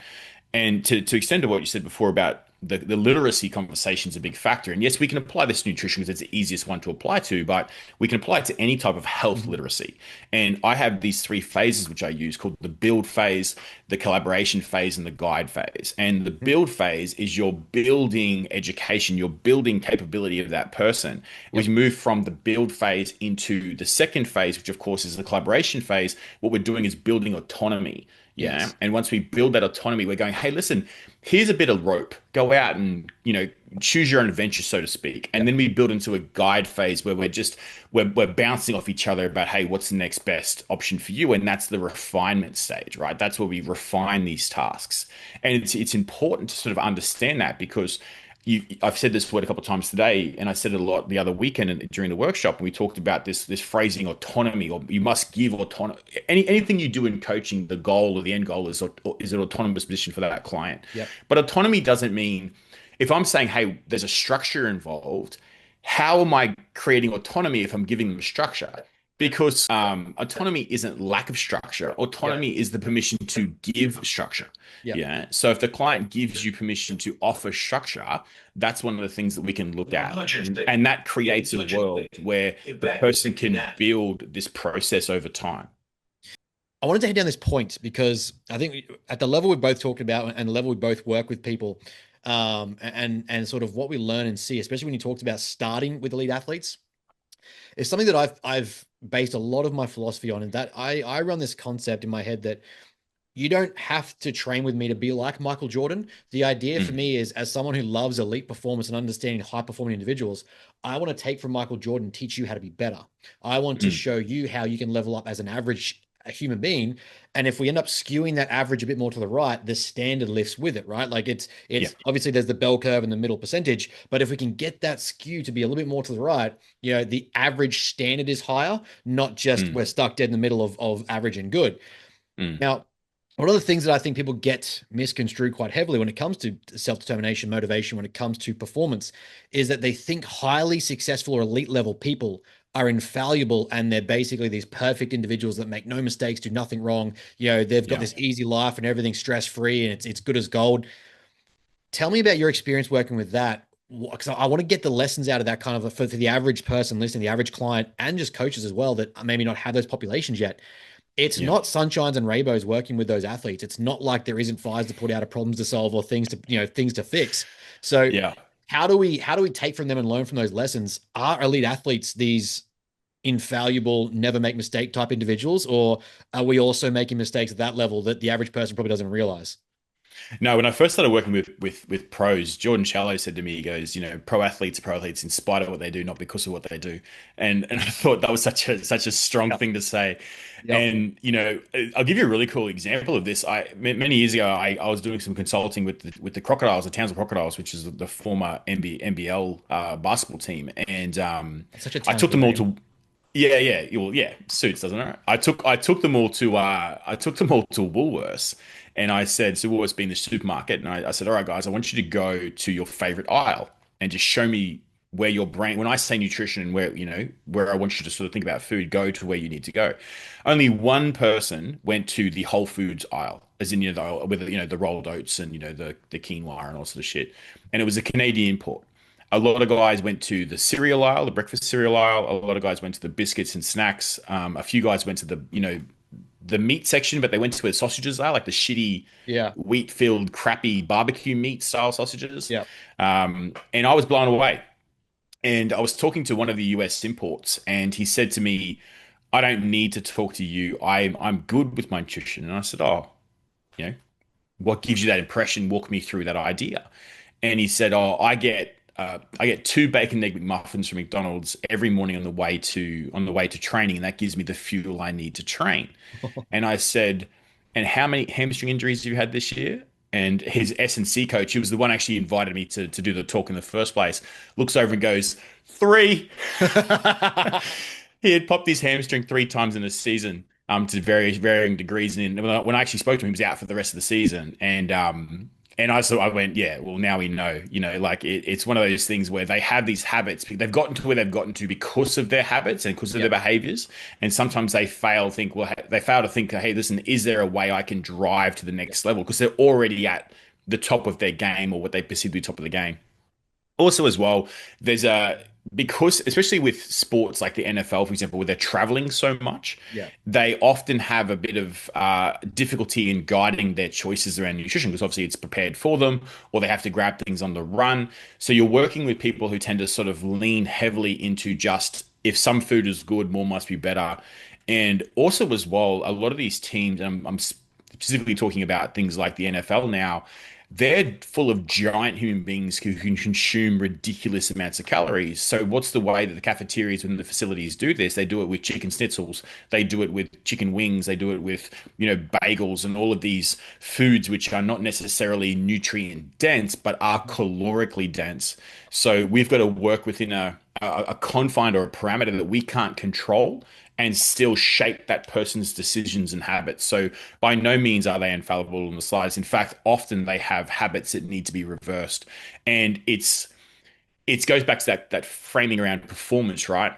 Speaker 3: And to extend to what you said before about the literacy conversation is a big factor. And yes, we can apply this to nutrition because it's the easiest one to apply to, but we can apply it to any type of health
Speaker 2: mhm,
Speaker 3: literacy. And I have these 3 phases which I use called the build phase, the collaboration phase, and the guide phase. And the
Speaker 2: mhm,
Speaker 3: build phase is you're building education, you're building capability of that person. We
Speaker 2: yep,
Speaker 3: move from the build phase into the second phase, which of course is the collaboration phase. What we're doing is building autonomy. Yeah.
Speaker 2: yes,
Speaker 3: And once we build that autonomy, we're going, hey, listen, here's a bit of rope. Go out and, choose your own adventure, so to speak. And
Speaker 2: yep,
Speaker 3: then we build into a guide phase where we're bouncing off each other about, hey, what's the next best option for you? And that's the refinement stage, right? That's where we refine these tasks. And it's important to sort of understand that because I've said this word a couple of times today, and I said it a lot the other weekend and during the workshop, and we talked about this phrasing autonomy, or you must give autonomy. Anything you do in coaching, the goal or the end goal is an autonomous position for that client.
Speaker 2: yep,
Speaker 3: But autonomy doesn't mean if I'm saying, hey, there's a structure involved, how am I creating autonomy if I'm giving them a structure? Because autonomy isn't lack of structure.
Speaker 2: yep,
Speaker 3: Autonomy is the permission to give structure.
Speaker 2: yep.
Speaker 3: Yeah. So if the client gives you permission to offer structure, that's one of the things that we can look at. And that creates a world where the person can build this process over time.
Speaker 2: I wanted to head down this point because I think at the level we both talked about and the level we both work with people, and sort of what we learn and see, especially when you talked about starting with elite athletes, is something that I've based a lot of my philosophy on, and that I run this concept in my head that you don't have to train with me to be like Michael Jordan. The idea for
Speaker 3: Mm,
Speaker 2: me is, as someone who loves elite performance and understanding high performing individuals, I want to take from Michael Jordan and teach you how to be better. I want to
Speaker 3: mm,
Speaker 2: show you how you can level up as an average a human being. And if we end up skewing that average a bit more to the right, the standard lifts with it, right? Like
Speaker 3: yeah.
Speaker 2: it's obviously there's the bell curve and the middle percentage, but if we can get that skew to be a little bit more to the right, the average standard is higher, not just
Speaker 3: Mm,
Speaker 2: we're stuck dead in the middle of average and good.
Speaker 3: mm,
Speaker 2: Now, one of the things that I think people get misconstrued quite heavily when it comes to self-determination, motivation, when it comes to performance, is that they think highly successful or elite level people are infallible and they're basically these perfect individuals that make no mistakes, do nothing wrong. They've got
Speaker 3: yeah.
Speaker 2: this easy life and everything's stress-free and it's good as gold. Tell me about your experience working with that, because I want to get the lessons out of that kind of for the average person listening, the average client, and just coaches as well that maybe not have those populations yet. it's
Speaker 3: Yeah.
Speaker 2: not sunshines and rainbows working with those athletes. It's not like there isn't fires to put out, or problems to solve, or things to, things to fix. So
Speaker 3: Yeah.
Speaker 2: how do we take from them and learn from those lessons? Are elite athletes these infallible, never make mistake type individuals, or are we also making mistakes at that level that the average person probably doesn't realize?
Speaker 3: No, when I first started working with pros, Jordan Shallow said to me, he goes, pro athletes are pro athletes in spite of what they do, not because of what they do. And I thought that was such a strong
Speaker 2: Yep.
Speaker 3: thing to say.
Speaker 2: Yep.
Speaker 3: And I'll give you a really cool example of this. Many years ago, I was doing some consulting with the Crocodiles, the Townsville Crocodiles, which is the former NBL basketball team, and
Speaker 2: That's such a
Speaker 3: I took
Speaker 2: Townsville
Speaker 3: them all
Speaker 2: name.
Speaker 3: to yeah, yeah, well, yeah, suits, doesn't it? I took them all to Woolworths, and I said, so Woolworths being the supermarket, and I said, all right, guys, I want you to go to your favorite aisle and just show me where your brain, when I say nutrition and where I want you to sort of think about food, go to where you need to go. Only one person went to the Whole Foods aisle, as in with the rolled oats and the quinoa and all sort of shit, and it was a Canadian import. A lot of guys went to the cereal aisle, the breakfast cereal aisle. A lot of guys went to the biscuits and snacks. A few guys went to the meat section, but they went to where the sausages are, like the shitty
Speaker 2: Yeah.
Speaker 3: wheat-filled, crappy barbecue meat style sausages.
Speaker 2: Yeah.
Speaker 3: And I was blown away. And I was talking to one of the US imports, and he said to me, "I don't need to talk to you. I'm good with my nutrition." And I said, "Oh, you know, what gives you that impression? Walk me through that idea." And he said, "Oh, I get two bacon egg McMuffins from McDonald's every morning on the way to training, and that gives me the fuel I need to train." And I said, "And how many hamstring injuries have you had this year?" And his S&C coach, he was the one actually invited me to do the talk in the first place, looks over and goes, "Three." He had popped his hamstring 3 times in a season, to various varying degrees. And when I actually spoke to him, he was out for the rest of the season. And I went, yeah, well, now we know, like it's one of those things where they have these habits. They've gotten to where they've gotten to because of their habits and because of
Speaker 2: Yeah.
Speaker 3: their behaviors. And sometimes they fail to think, hey, listen, is there a way I can drive to the next level? Because they're already at the top of their game, or what they perceive to be top of the game. Also, as well, there's a because especially with sports like the NFL, for example, where they're traveling so much,
Speaker 2: Yeah.
Speaker 3: they often have a bit of difficulty in guiding their choices around nutrition, because obviously it's prepared for them, or they have to grab things on the run. So you're working with people who tend to sort of lean heavily into just, if some food is good, more must be better. And also, as well, a lot of these teams, and I'm specifically talking about things like the NFL now, they're full of giant human beings who can consume ridiculous amounts of calories. So what's the way that the cafeterias within the facilities do this? They do it with chicken schnitzels. They do it with chicken wings. They do it with, bagels and all of these foods which are not necessarily nutrient dense, but are calorically dense. So we've got to work within a confine or a parameter that we can't control, and still shape that person's decisions and habits. So by no means are they infallible on the slides. In fact, often they have habits that need to be reversed. And it goes back to that framing around performance, right?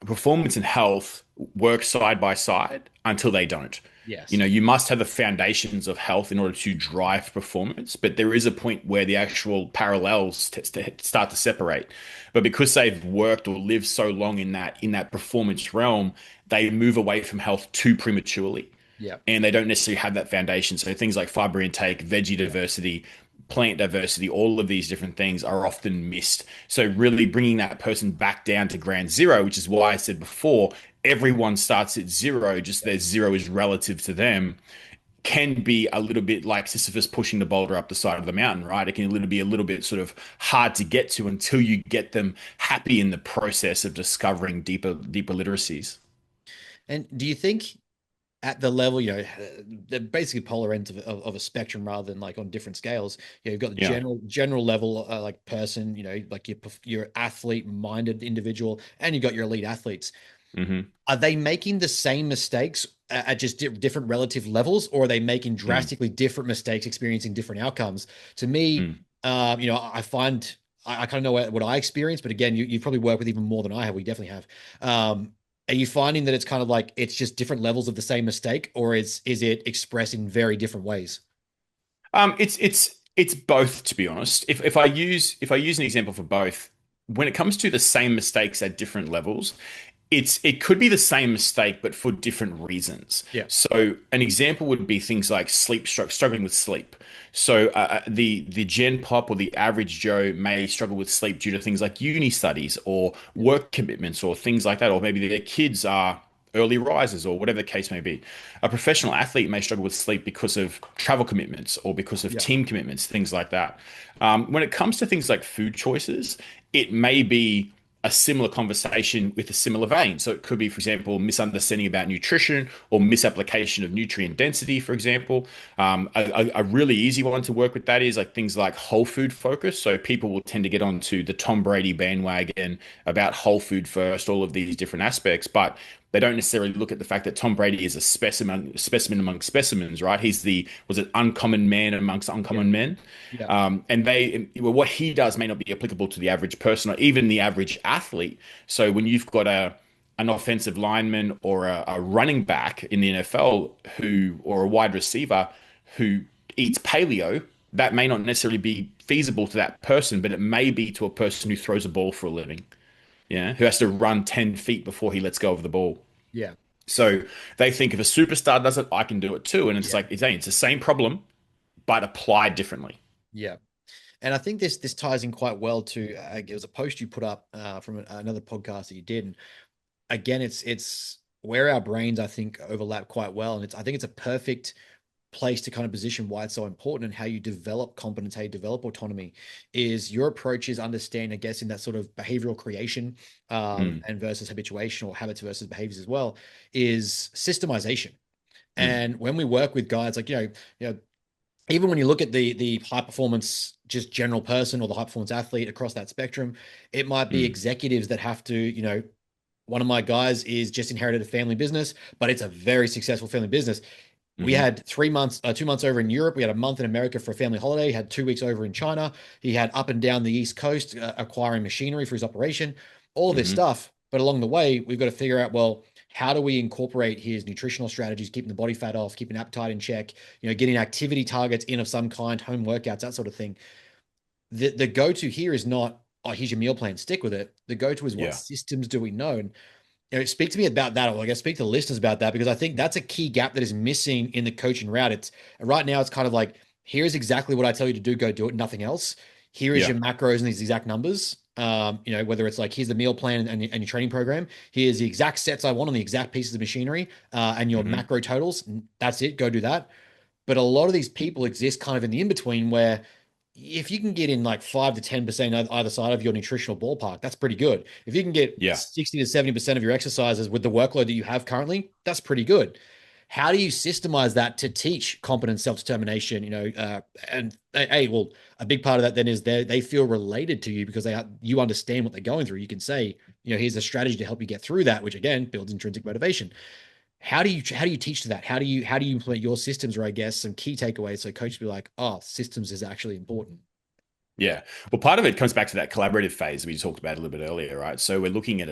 Speaker 3: Performance and health work side by side until they don't.
Speaker 2: Yes.
Speaker 3: You must have the foundations of health in order to drive performance, but there is a point where the actual parallels start to separate. But because they've worked or lived so long in that performance realm, they move away from health too prematurely,
Speaker 2: Yeah.
Speaker 3: and they don't necessarily have that foundation. So things like fiber intake, veggie diversity, plant diversity, all of these different things are often missed. So really bringing that person back down to ground zero, which is why I said before, everyone starts at zero, just their zero is relative to them, can be a little bit like Sisyphus pushing the boulder up the side of the mountain, right? It can be a little bit sort of hard to get to until you get them happy in the process of discovering deeper literacies.
Speaker 2: And do you think at the level, they're basically polar ends of a spectrum rather than like on different scales. You've got the
Speaker 3: Yeah.
Speaker 2: general level, like person, like your athlete minded individual, and you've got your elite athletes.
Speaker 3: Hmm.
Speaker 2: Are they making the same mistakes at just different relative levels, or are they making
Speaker 3: Mm.
Speaker 2: drastically different mistakes, experiencing different outcomes? To me,
Speaker 3: Mm.
Speaker 2: I find I kind of know what I experience, but again, you probably work with even more than I have. We definitely have. Are you finding that it's kind of like it's just different levels of the same mistake, or is it expressed in very different ways?
Speaker 3: It's both, to be honest. If I use an example for both, when it comes to the same mistakes at different levels, it could be the same mistake, but for different reasons.
Speaker 2: Yeah.
Speaker 3: So an example would be things like struggling with sleep. So the Gen Pop or the average Joe may struggle with sleep due to things like uni studies or work commitments or things like that, or maybe their kids are early risers or whatever the case may be. A professional athlete may struggle with sleep because of travel commitments or because of
Speaker 2: Yeah.
Speaker 3: team commitments, things like that. When it comes to things like food choices, it may be a similar conversation with a similar vein. So it could be, for example, misunderstanding about nutrition or misapplication of nutrient density, for example. A really easy one to work with that is like things like whole food focus. So people will tend to get onto the Tom Brady bandwagon about whole food first, all of these different aspects, but they don't necessarily look at the fact that Tom Brady is a specimen among specimens, right? He's the was it uncommon man amongst
Speaker 2: Yeah.
Speaker 3: uncommon men.
Speaker 2: Yeah.
Speaker 3: What he does may not be applicable to the average person or even the average athlete. So when you've got an offensive lineman or a running back in the NFL who or a wide receiver who eats paleo, that may not necessarily be feasible to that person, but it may be to a person who throws a ball for a living, yeah, who has to run 10 feet before he lets go of the ball.
Speaker 2: Yeah.
Speaker 3: So they think if a superstar does it, I can do it too. And it's
Speaker 2: Yeah.
Speaker 3: like, it's the same problem, but applied differently.
Speaker 2: Yeah. And I think this ties in quite well to it was a post you put up from another podcast that you did. And again, it's where our brains I think overlap quite well, and I think it's a perfect place to kind of position why it's so important and how you develop competence, how you develop autonomy. Is your approach is understand, I guess, in that sort of behavioral creation
Speaker 3: Mm,
Speaker 2: and versus habituation or habits versus behaviors as well, is systemization.
Speaker 3: mm,
Speaker 2: And when we work with guys like even when you look at the high performance just general person or the high performance athlete across that spectrum, it might be
Speaker 3: mm,
Speaker 2: executives that have to, one of my guys is just inherited a family business, but it's a very successful family business. We
Speaker 3: mm,
Speaker 2: had 3 months, 2 months over in Europe. We had a month in America for a family holiday. He had 2 weeks over in China. He had up and down the East Coast acquiring machinery for his operation, all of this
Speaker 3: mm,
Speaker 2: stuff. But along the way, we've got to figure out, well, how do we incorporate his nutritional strategies, keeping the body fat off, keeping appetite in check, getting activity targets in of some kind, home workouts, that sort of thing. The go-to here is not, oh, here's your meal plan, stick with it. The go-to is what
Speaker 3: yeah,
Speaker 2: systems do we know? And speak to me about that, or I guess speak to the listeners about that, because I think that's a key gap that is missing in the coaching route. It's right now, it's kind of like, here's exactly what I tell you to do, go do it, nothing else. Here is
Speaker 3: yeah,
Speaker 2: your macros and these exact numbers. Whether it's like, here's the meal plan and your training program, here's the exact sets I want on the exact pieces of machinery, and your
Speaker 3: mm,
Speaker 2: macro totals. That's it, go do that. But a lot of these people exist kind of in the in between where if you can get in like 5 to 10% either side of your nutritional ballpark, that's pretty good. If you can get
Speaker 3: yeah,
Speaker 2: 60 to 70% of your exercises with the workload that you have currently, that's pretty good. How do you systemize that to teach competence, self-determination? And hey, well, a big part of that then is they feel related to you because you understand what they're going through. You can say, here's a strategy to help you get through that, which again builds intrinsic motivation. How do you teach to that? How do you implement your systems, or I guess some key takeaways so coaches be like, oh, systems is actually important.
Speaker 3: yeah. Well, part of it comes back to that collaborative phase we talked about a little bit earlier, right? So we're looking at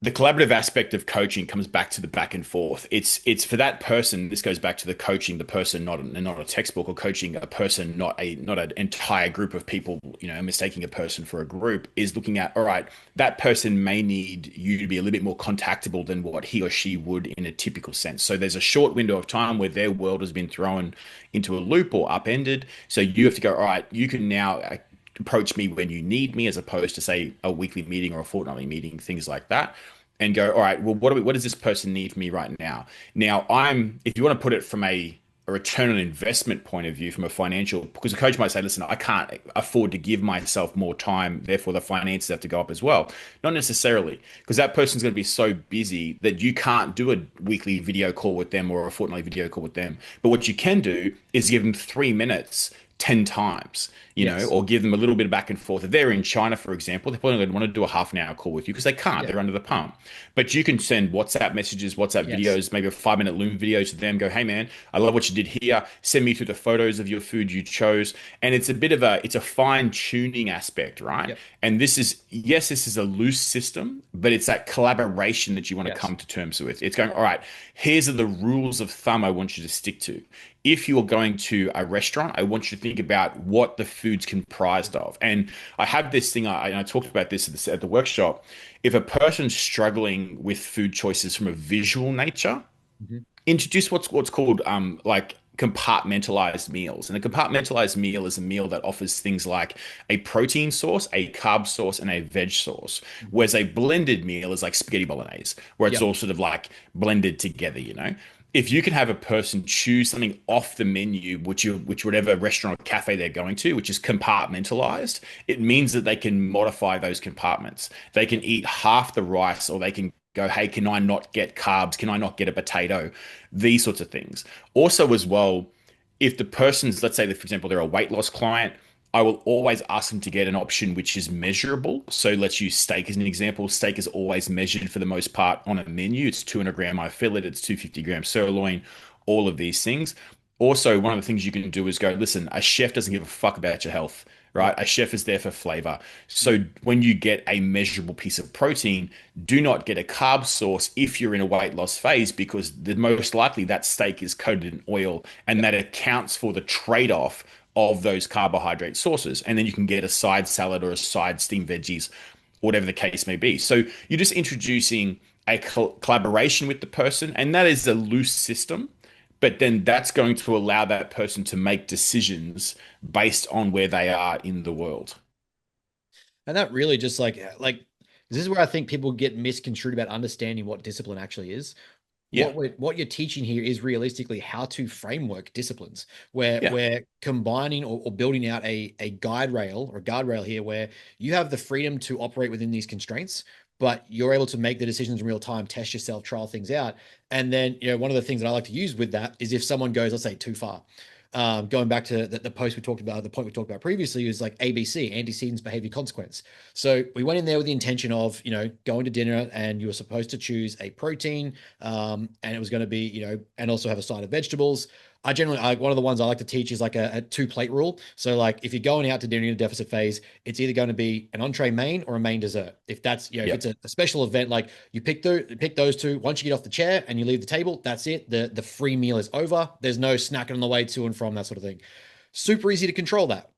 Speaker 3: the collaborative aspect of coaching comes back to the back and forth. It's for that person. This goes back to the coaching the person, not a textbook, or coaching a person, not an entire group of people. Mistaking a person for a group is looking at, all right, that person may need you to be a little bit more contactable than what he or she would in a typical sense. So there's a short window of time where their world has been thrown into a loop or upended. So you have to go, all right, you can now approach me when you need me, as opposed to say a weekly meeting or a fortnightly meeting, things like that, and go, all right, well, what does this person need from me right now? Now, if you want to put it from a return on investment point of view, from a financial, because a coach might say, listen, I can't afford to give myself more time, therefore the finances have to go up as well. Not necessarily, because that person's going to be so busy that you can't do a weekly video call with them or a fortnightly video call with them. But what you can do is give them 3 minutes 10 times,
Speaker 2: Yes.
Speaker 3: or give them a little bit of back and forth. If they're in China, for example, they're probably going to want to do a half an hour call with you because they can't,
Speaker 2: Yeah.
Speaker 3: they're under the pump. But you can send WhatsApp messages, WhatsApp
Speaker 2: Yes.
Speaker 3: videos, maybe a 5 minute Loom video to them, go, hey man, I love what you did here. Send me through the photos of your food you chose. And it's a fine tuning aspect, right?
Speaker 2: Yep.
Speaker 3: And this is a loose system, but it's that collaboration that you want to
Speaker 2: Yes.
Speaker 3: come to terms with. It's going, all right, here's are the rules of thumb I want you to stick to. if you're going to a restaurant, I want you to think about what the food's comprised of. And I have this thing, I talked about this at the workshop. If a person's struggling with food choices from a visual nature,
Speaker 2: Mhm.
Speaker 3: introduce what's called like compartmentalized meals. And a compartmentalized meal is a meal that offers things like a protein source, a carb source, and a veg source.
Speaker 2: Mhm.
Speaker 3: Whereas a blended meal is like spaghetti bolognese, where it's
Speaker 2: Yep.
Speaker 3: all sort of like blended together, you know? If you can have a person choose something off the menu, which whatever restaurant or cafe they're going to, which is compartmentalized, it means that they can modify those compartments. They can eat half the rice, or they can go, hey, can I not get carbs? Can I not get a potato? These sorts of things. Also, as well, if the person's, let's say that, for example, they're a weight loss client, I will always ask them to get an option which is measurable. So let's use steak as an example. Steak is always measured for the most part on a menu. It's 200 gram fillet, it's 250 gram sirloin, all of these things. Also, one of the things you can do is go, listen, a chef doesn't give a fuck about your health, right?
Speaker 2: Yep.
Speaker 3: A chef is there for flavor.
Speaker 2: Yep.
Speaker 3: So when you get a measurable piece of protein, do not get a carb source if you're in a weight loss phase, because the most likely that steak is coated in oil, and
Speaker 2: Yep.
Speaker 3: that accounts for the trade-off of those carbohydrate sources. And then you can get a side salad or a side steamed veggies, whatever the case may be. So you're just introducing a collaboration with the person, and that is a loose system. But then that's going to allow that person to make decisions based on where they are in the world.
Speaker 2: And that really just like this is where I think people get misconstrued about understanding what discipline actually is.
Speaker 3: Yeah.
Speaker 2: What you're teaching here is realistically how to framework disciplines, where
Speaker 3: Yeah.
Speaker 2: we're combining or building out a guide rail or guardrail here where you have the freedom to operate within these constraints, but you're able to make the decisions in real time, test yourself, trial things out. And then, one of the things that I like to use with that is if someone goes, let's say, too far. Going back to the post we talked about, the point we talked about previously is like ABC, antecedents, behavior, consequence. So we went in there with the intention of, going to dinner and you were supposed to choose a protein, and it was going to be, and also have a side of vegetables. One of the ones I like to teach is like a two plate rule. So like if you're going out to dinner in a deficit phase, it's either going to be an entree main or a main dessert. If that's, if
Speaker 3: Yeah.
Speaker 2: it's a special event, like you pick those two. Once you get off the chair and you leave the table, that's it. The free meal is over. There's no snacking on the way to and from, that sort of thing. Super easy to control that.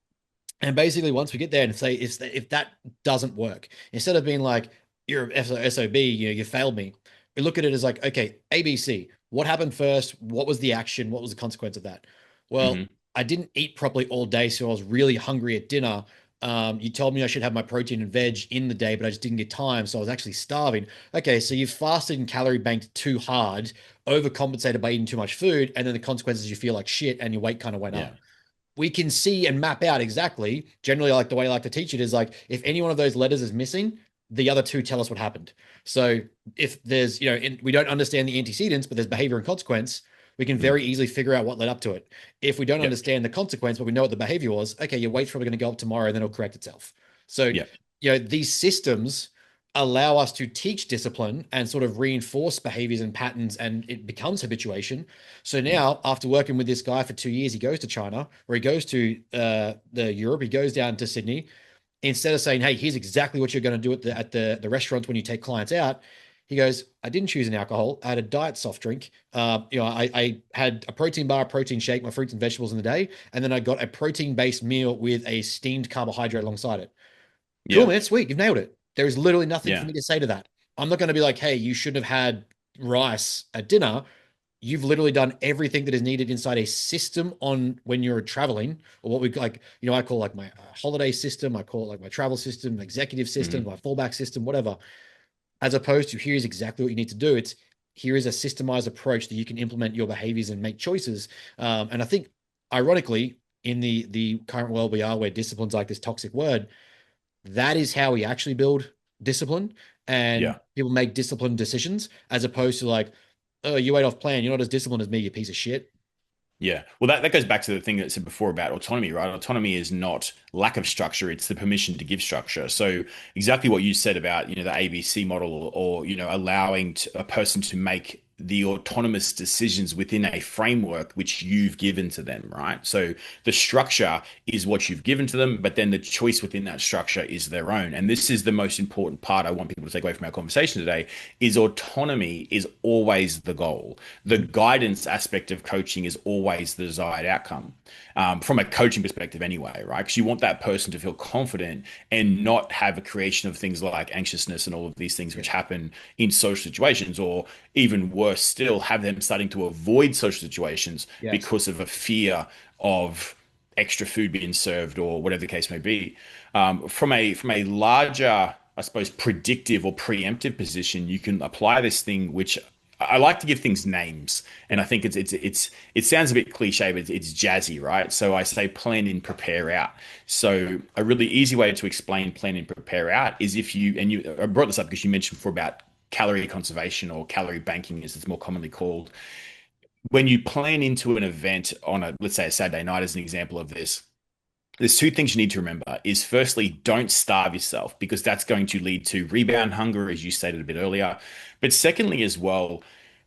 Speaker 2: And basically, once we get there and say if that doesn't work, instead of being like you're SOB, you failed me, we look at it as like, okay, ABC, what happened first? What was the action? What was the consequence of that? Well,
Speaker 3: Hmm.
Speaker 2: I didn't eat properly all day, so I was really hungry at dinner. You told me I should have my protein and veg in the day, but I just didn't get time, so I was actually starving. Okay, so you fasted and calorie banked too hard, overcompensated by eating too much food, and then the consequences you feel like shit and your weight kind of went
Speaker 3: Yeah.
Speaker 2: up. We can see and map out exactly. Generally, like the way I like to teach it is like if any one of those letters is missing, the other two tell us what happened. So if there's, we don't understand the antecedents, but there's behavior and consequence, we can
Speaker 3: Hmm.
Speaker 2: very easily figure out what led up to it. If we don't
Speaker 3: Yep.
Speaker 2: understand the consequence, but we know what the behavior was, okay, your weight's probably going to go up tomorrow and then it'll correct itself. So,
Speaker 3: Yep.
Speaker 2: these systems allow us to teach discipline and sort of reinforce behaviors and patterns, and it becomes habituation. So
Speaker 3: Mm.
Speaker 2: now, after working with this guy for 2 years, he goes to China, or he goes to the Europe. He goes down to Sydney. Instead of saying, "Hey, here's exactly what you're going to do at the restaurants when you take clients out," he goes, "I didn't choose an alcohol. I had a diet soft drink. I had a protein bar, a protein shake, my fruits and vegetables in the day, and then I got a protein-based meal with a steamed carbohydrate alongside it." Cool,
Speaker 3: Yeah.
Speaker 2: man. Sweet. You've nailed it. There is literally nothing for
Speaker 3: Yeah.
Speaker 2: me to say to that. I'm not going to be like, hey, you shouldn't have had rice at dinner. You've literally done everything that is needed inside a system on when you're traveling, or what we like, I call like my holiday system. I call it like my travel system, executive system,
Speaker 3: Hmm.
Speaker 2: my fallback system, whatever. As opposed to here's exactly what you need to do. It's here is a systemized approach that you can implement your behaviors and make choices. And I think, ironically, in the current world we are, where discipline's like this toxic word, that is how we actually build discipline, and
Speaker 3: Yeah.
Speaker 2: people make disciplined decisions as opposed to like, oh, you ate off plan, you're not as disciplined as me, you piece of shit.
Speaker 3: Yeah. Well, that goes back to the thing that I said before about autonomy, right? Autonomy is not lack of structure, it's the permission to give structure. So exactly what you said about, the ABC model, or allowing a person to make the autonomous decisions within a framework which you've given to them, right? So the structure is what you've given to them, but then the choice within that structure is their own. And this is the most important part I want people to take away from our conversation today is autonomy is always the goal. The guidance aspect of coaching is always the desired outcome. From a coaching perspective anyway, right? Because you want that person to feel confident and not have a creation of things like anxiousness and all of these things which happen in social situations, or even worse still, have them starting to avoid social situations because of a fear of extra food being served or whatever the case may be. From a larger, I suppose, predictive or preemptive position, you can apply this thing, which I like to give things names, and I think it sounds a bit cliche, but it's jazzy, right? So I say plan in, prepare out. So a really easy way to explain plan in, prepare out is if you, and you, I brought this up because you mentioned before about calorie conservation, or calorie banking as it's more commonly called. When you plan into an event on a, let's say a Saturday night as an example of this, there's two things you need to remember is firstly, don't starve yourself, because that's going to lead to rebound hunger, as you stated a bit earlier. But secondly, as well,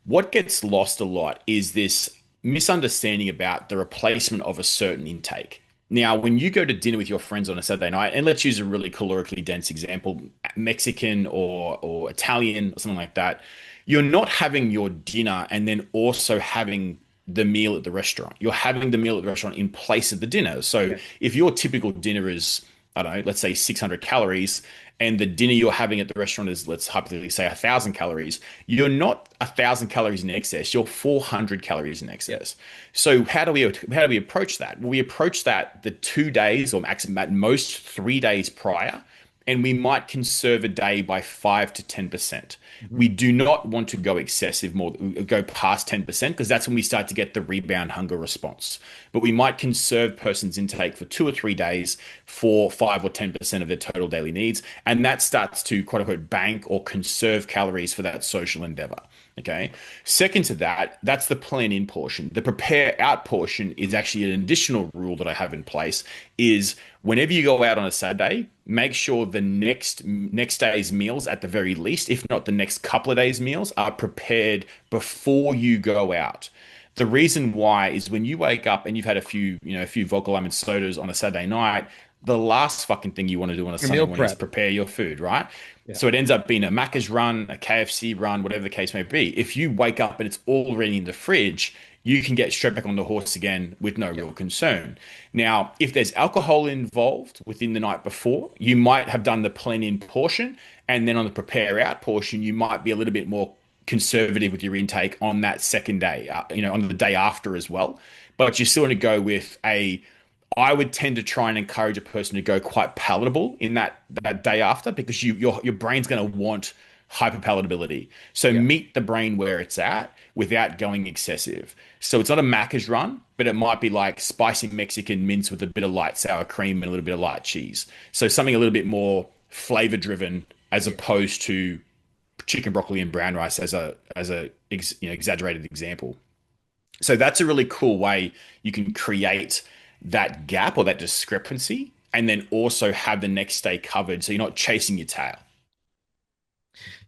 Speaker 3: what gets lost a lot is this misunderstanding about the replacement of a certain intake. Now, when you go to dinner with your friends on a Saturday night, and let's use a really calorically dense example, Mexican or Italian or something like that, you're not having your dinner and then also having the meal at the restaurant. You're having the meal at the restaurant in place of the dinner. So if your typical dinner is, I don't know, let's say 600 calories, and the dinner you're having at the restaurant is, let's hypothetically say 1,000 calories, you're not 1,000 calories in excess, you're 400 calories in excess. So how do we approach that? Well, we approach that the 2 days or maximum at most 3 days prior, and we might conserve a day by 5 to 10%. We do not want to go excessive, go past 10%, because that's when we start to get the rebound hunger response. But we might conserve person's intake for 2 or 3 days for 5 or 10% of their total daily needs. And that starts to quote unquote bank or conserve calories for that social endeavor. Okay. Second to that, that's the plan in portion. The prepare out portion is actually an additional rule that I have in place is whenever you go out on a Saturday, make sure the next day's meals at the very least, if not the next couple of days' meals, are prepared before you go out. The reason why is when you wake up and you've had a few vodka lemon sodas on a Saturday night, the last fucking thing you want to do on a Sunday morning is prepare your food, right? Yeah. So it ends up being a Macca's run, a KFC run, whatever the case may be. If you wake up and it's already in the fridge, you can get straight back on the horse again with no real concern. Now, if there's alcohol involved within the night before, you might have done the plan in portion, and then on the prepare out portion, you might be a little bit more conservative with your intake on that second day, on the day after as well. But you're still going to go with I would tend to try and encourage a person to go quite palatable in that day after, because your brain's going to want hyperpalatability. So meet the brain where it's at without going excessive. So it's not a Macca's run, but it might be like spicy Mexican mince with a bit of light sour cream and a little bit of light cheese. So something a little bit more flavor driven as opposed to chicken, broccoli, and brown rice as a exaggerated example. So that's a really cool way you can create that gap or that discrepancy, and then also have the next day covered so you're not chasing your tail.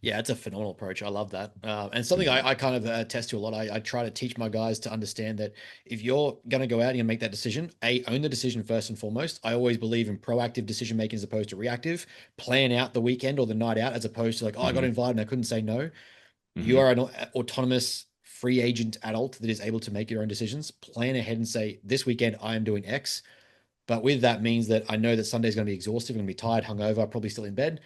Speaker 2: Yeah, it's a phenomenal approach. I love that. And something I kind of attest to a lot. I try to teach my guys to understand that if you're going to go out and make that decision, own the decision first and foremost. I always believe in proactive decision making as opposed to reactive. Plan out the weekend or the night out as opposed to like, I got invited and I couldn't say no. You are an autonomous free agent adult that is able to make your own decisions. Plan ahead and say, this weekend I am doing X. But with that means that I know that Sunday's going to be exhaustive. I'm going to be tired, hungover, probably still in bed.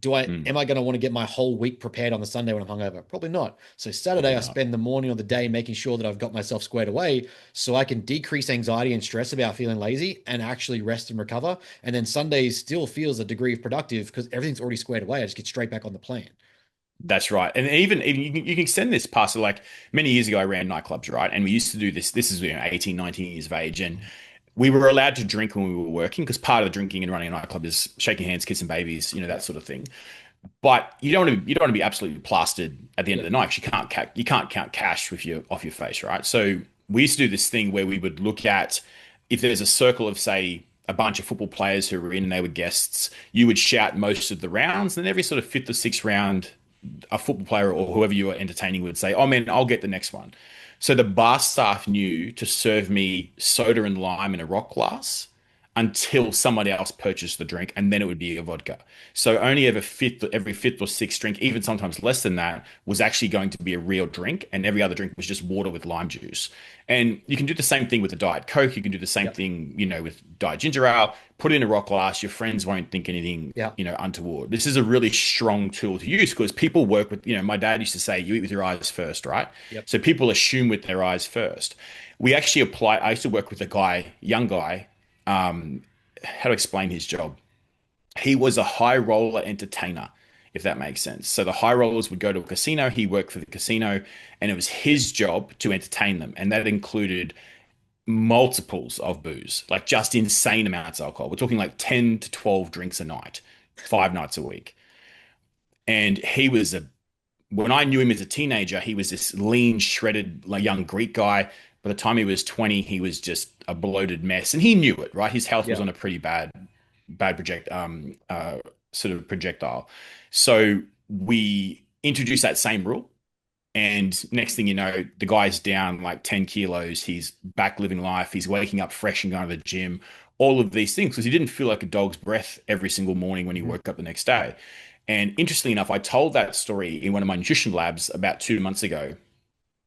Speaker 2: Am I going to want to get my whole week prepared on the Sunday when I'm hungover? Probably not. So Saturday, I spend the morning or the day making sure that I've got myself squared away so I can decrease anxiety and stress about feeling lazy and actually rest and recover. And then Sunday still feels a degree of productive because everything's already squared away. I just get straight back on the plan.
Speaker 3: That's right. And even you can extend this past, like many years ago, I ran nightclubs, right? And we used to do this. This is 18, 19 years of age. And we were allowed to drink when we were working, because part of the drinking and running a nightclub is shaking hands, kissing babies, that sort of thing. But you don't want to be absolutely plastered at the end of the night, because you can't count cash off your face, right? So we used to do this thing where we would look at, if there's a circle of, say, a bunch of football players who were in and they were guests, you would shout most of the rounds, and then every sort of fifth or sixth round, a football player or whoever you are entertaining would say, "Oh man, I'll get the next one." So the bar staff knew to serve me soda and lime in a rock glass until somebody else purchased the drink, and then it would be a vodka. So only every fifth or sixth drink, even sometimes less than that, was actually going to be a real drink, and every other drink was just water with lime juice. And you can do the same thing with a Diet Coke. You can do the same
Speaker 2: Yep.
Speaker 3: thing, with Diet Ginger Ale. Put it in a rock glass. Your friends won't think anything,
Speaker 2: Yeah.
Speaker 3: untoward. This is a really strong tool to use because people work with, my dad used to say, you eat with your eyes first, right?
Speaker 2: Yep.
Speaker 3: So people assume with their eyes first. We actually apply. I used to work with a guy, young guy. Um, how to explain his job? He was a high roller entertainer, if that makes sense. So the high rollers would go to a casino. He worked for the casino, and it was his job to entertain them, and that included multiples of booze, like just insane amounts of alcohol. We're talking like 10 to 12 drinks a night, 5 nights a week. And when I knew him as a teenager, he was this lean, shredded, like young Greek guy. By the time he was 20, he was just a bloated mess. And he knew it, right? His health was
Speaker 2: Yeah.
Speaker 3: on a pretty bad sort of projectile. So we introduced that same rule. And next thing you know, the guy's down like 10 kilos. He's back living life. He's waking up fresh and going to the gym. All of these things because he didn't feel like a dog's breath every single morning when he
Speaker 2: Mhm.
Speaker 3: woke up the next day. And interestingly enough, I told that story in one of my nutrition labs about 2 months ago.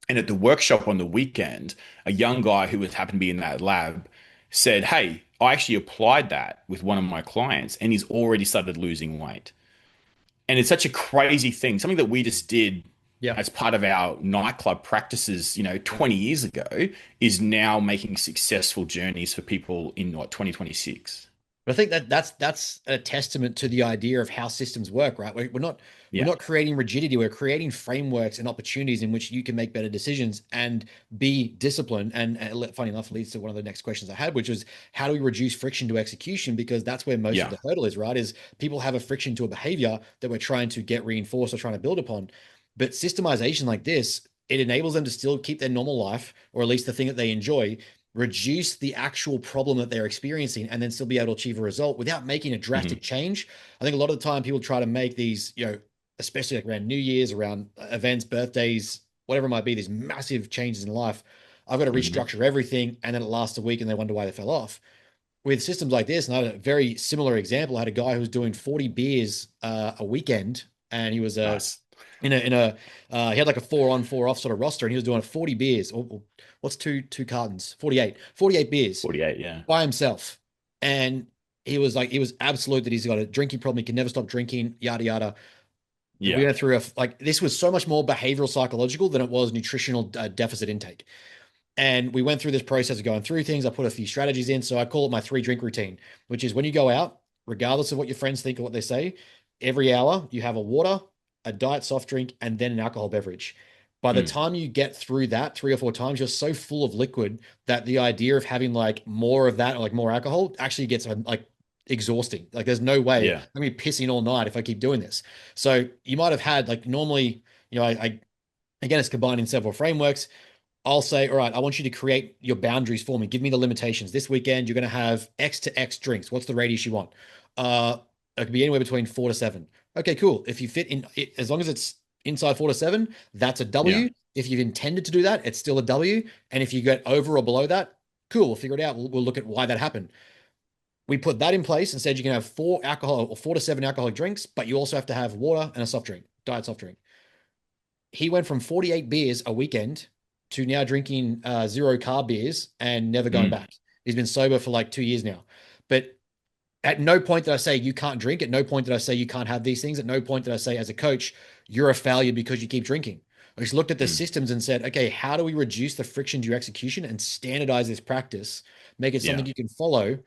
Speaker 3: And at the workshop on the weekend, a young guy who was happened to be in that lab said, "Hey, I actually applied that with one of my clients and he's already started losing weight." And it's such a crazy thing, something that we just did
Speaker 2: Yeah.
Speaker 3: as part of our nightclub practices,
Speaker 2: Yeah.
Speaker 3: 20 years ago, is now making successful journeys for people in what 2026.
Speaker 2: But I think that's a testament to the idea of how systems work, right? We're
Speaker 3: Yeah.
Speaker 2: not creating rigidity. We're creating frameworks and opportunities in which you can make better decisions and be disciplined. And funny enough, leads to one of the next questions I had, which was how do we reduce friction to execution? Because that's where most of
Speaker 3: Yeah.
Speaker 2: the hurdle is, right? Is people have a friction to a behavior that we're trying to get reinforced or trying to build upon. But systemization like this, it enables them to still keep their normal life, or at least the thing that they enjoy, reduce the actual problem that they're experiencing, and then still be able to achieve a result without making a
Speaker 3: Mhm.
Speaker 2: drastic change. I think a lot of the time people try to make these, especially like around New Year's, around events, birthdays, whatever it might be, these massive changes in life. I've got to
Speaker 3: Mhm.
Speaker 2: restructure everything, and then it lasts a week and they wonder why they fell off. With systems like this, and I had a very similar example. I had a guy who was doing 40 beers a weekend, and he was
Speaker 3: Nice.
Speaker 2: he had like a 4 on 4 off sort of roster, and he was doing 40 beers. What's two cartons? 48 beers
Speaker 3: 48. Yeah.
Speaker 2: by himself. And he was absolute that he's got a drinking problem. He can never stop drinking, yada, yada. We
Speaker 3: Yeah.
Speaker 2: went through this was so much more behavioral psychological than it was nutritional deficit intake. And we went through this process of going through things. I put a few strategies in. So I call it my 3 drink routine, which is when you go out, regardless of what your friends think or what they say, every hour you have a water, a diet soft drink, and then an alcohol beverage. By the
Speaker 3: Mm.
Speaker 2: time you get through that 3 or 4 times, you're so full of liquid that the idea of having like more of that or like more alcohol actually gets like exhausting. Like there's no way I'm
Speaker 3: Yeah.
Speaker 2: gonna be pissing all night if I keep doing this. So you might have had like normally, I again, it's combining several frameworks. I'll say, all right, I want you to create your boundaries for me. Give me the limitations. This weekend, you're going to have X to X drinks. What's the radius you want? It could be anywhere between 4 to 7. Okay, cool. If you fit in, as long as it's inside 4 to 7, that's a
Speaker 3: Yeah.
Speaker 2: W. If you've intended to do that, it's still a W. And if you get over or below that, cool. We'll figure it out. We'll look at why that happened. We put that in place and said you can have 4 to 7 alcoholic drinks, but you also have to have water and a soft drink, diet soft drink. He went from 48 beers a weekend to now drinking 0 carb beers and never going
Speaker 3: Mm.
Speaker 2: back. He's been sober for like 2 years now. But at no point did I say you can't drink. At no point did I say you can't have these things. At no point did I say, as a coach, you're a failure because you keep drinking. I just looked at the
Speaker 3: Mm.
Speaker 2: systems and said, okay, how do we reduce the friction to your execution and standardize this practice, make it something
Speaker 3: Yeah.
Speaker 2: you can follow,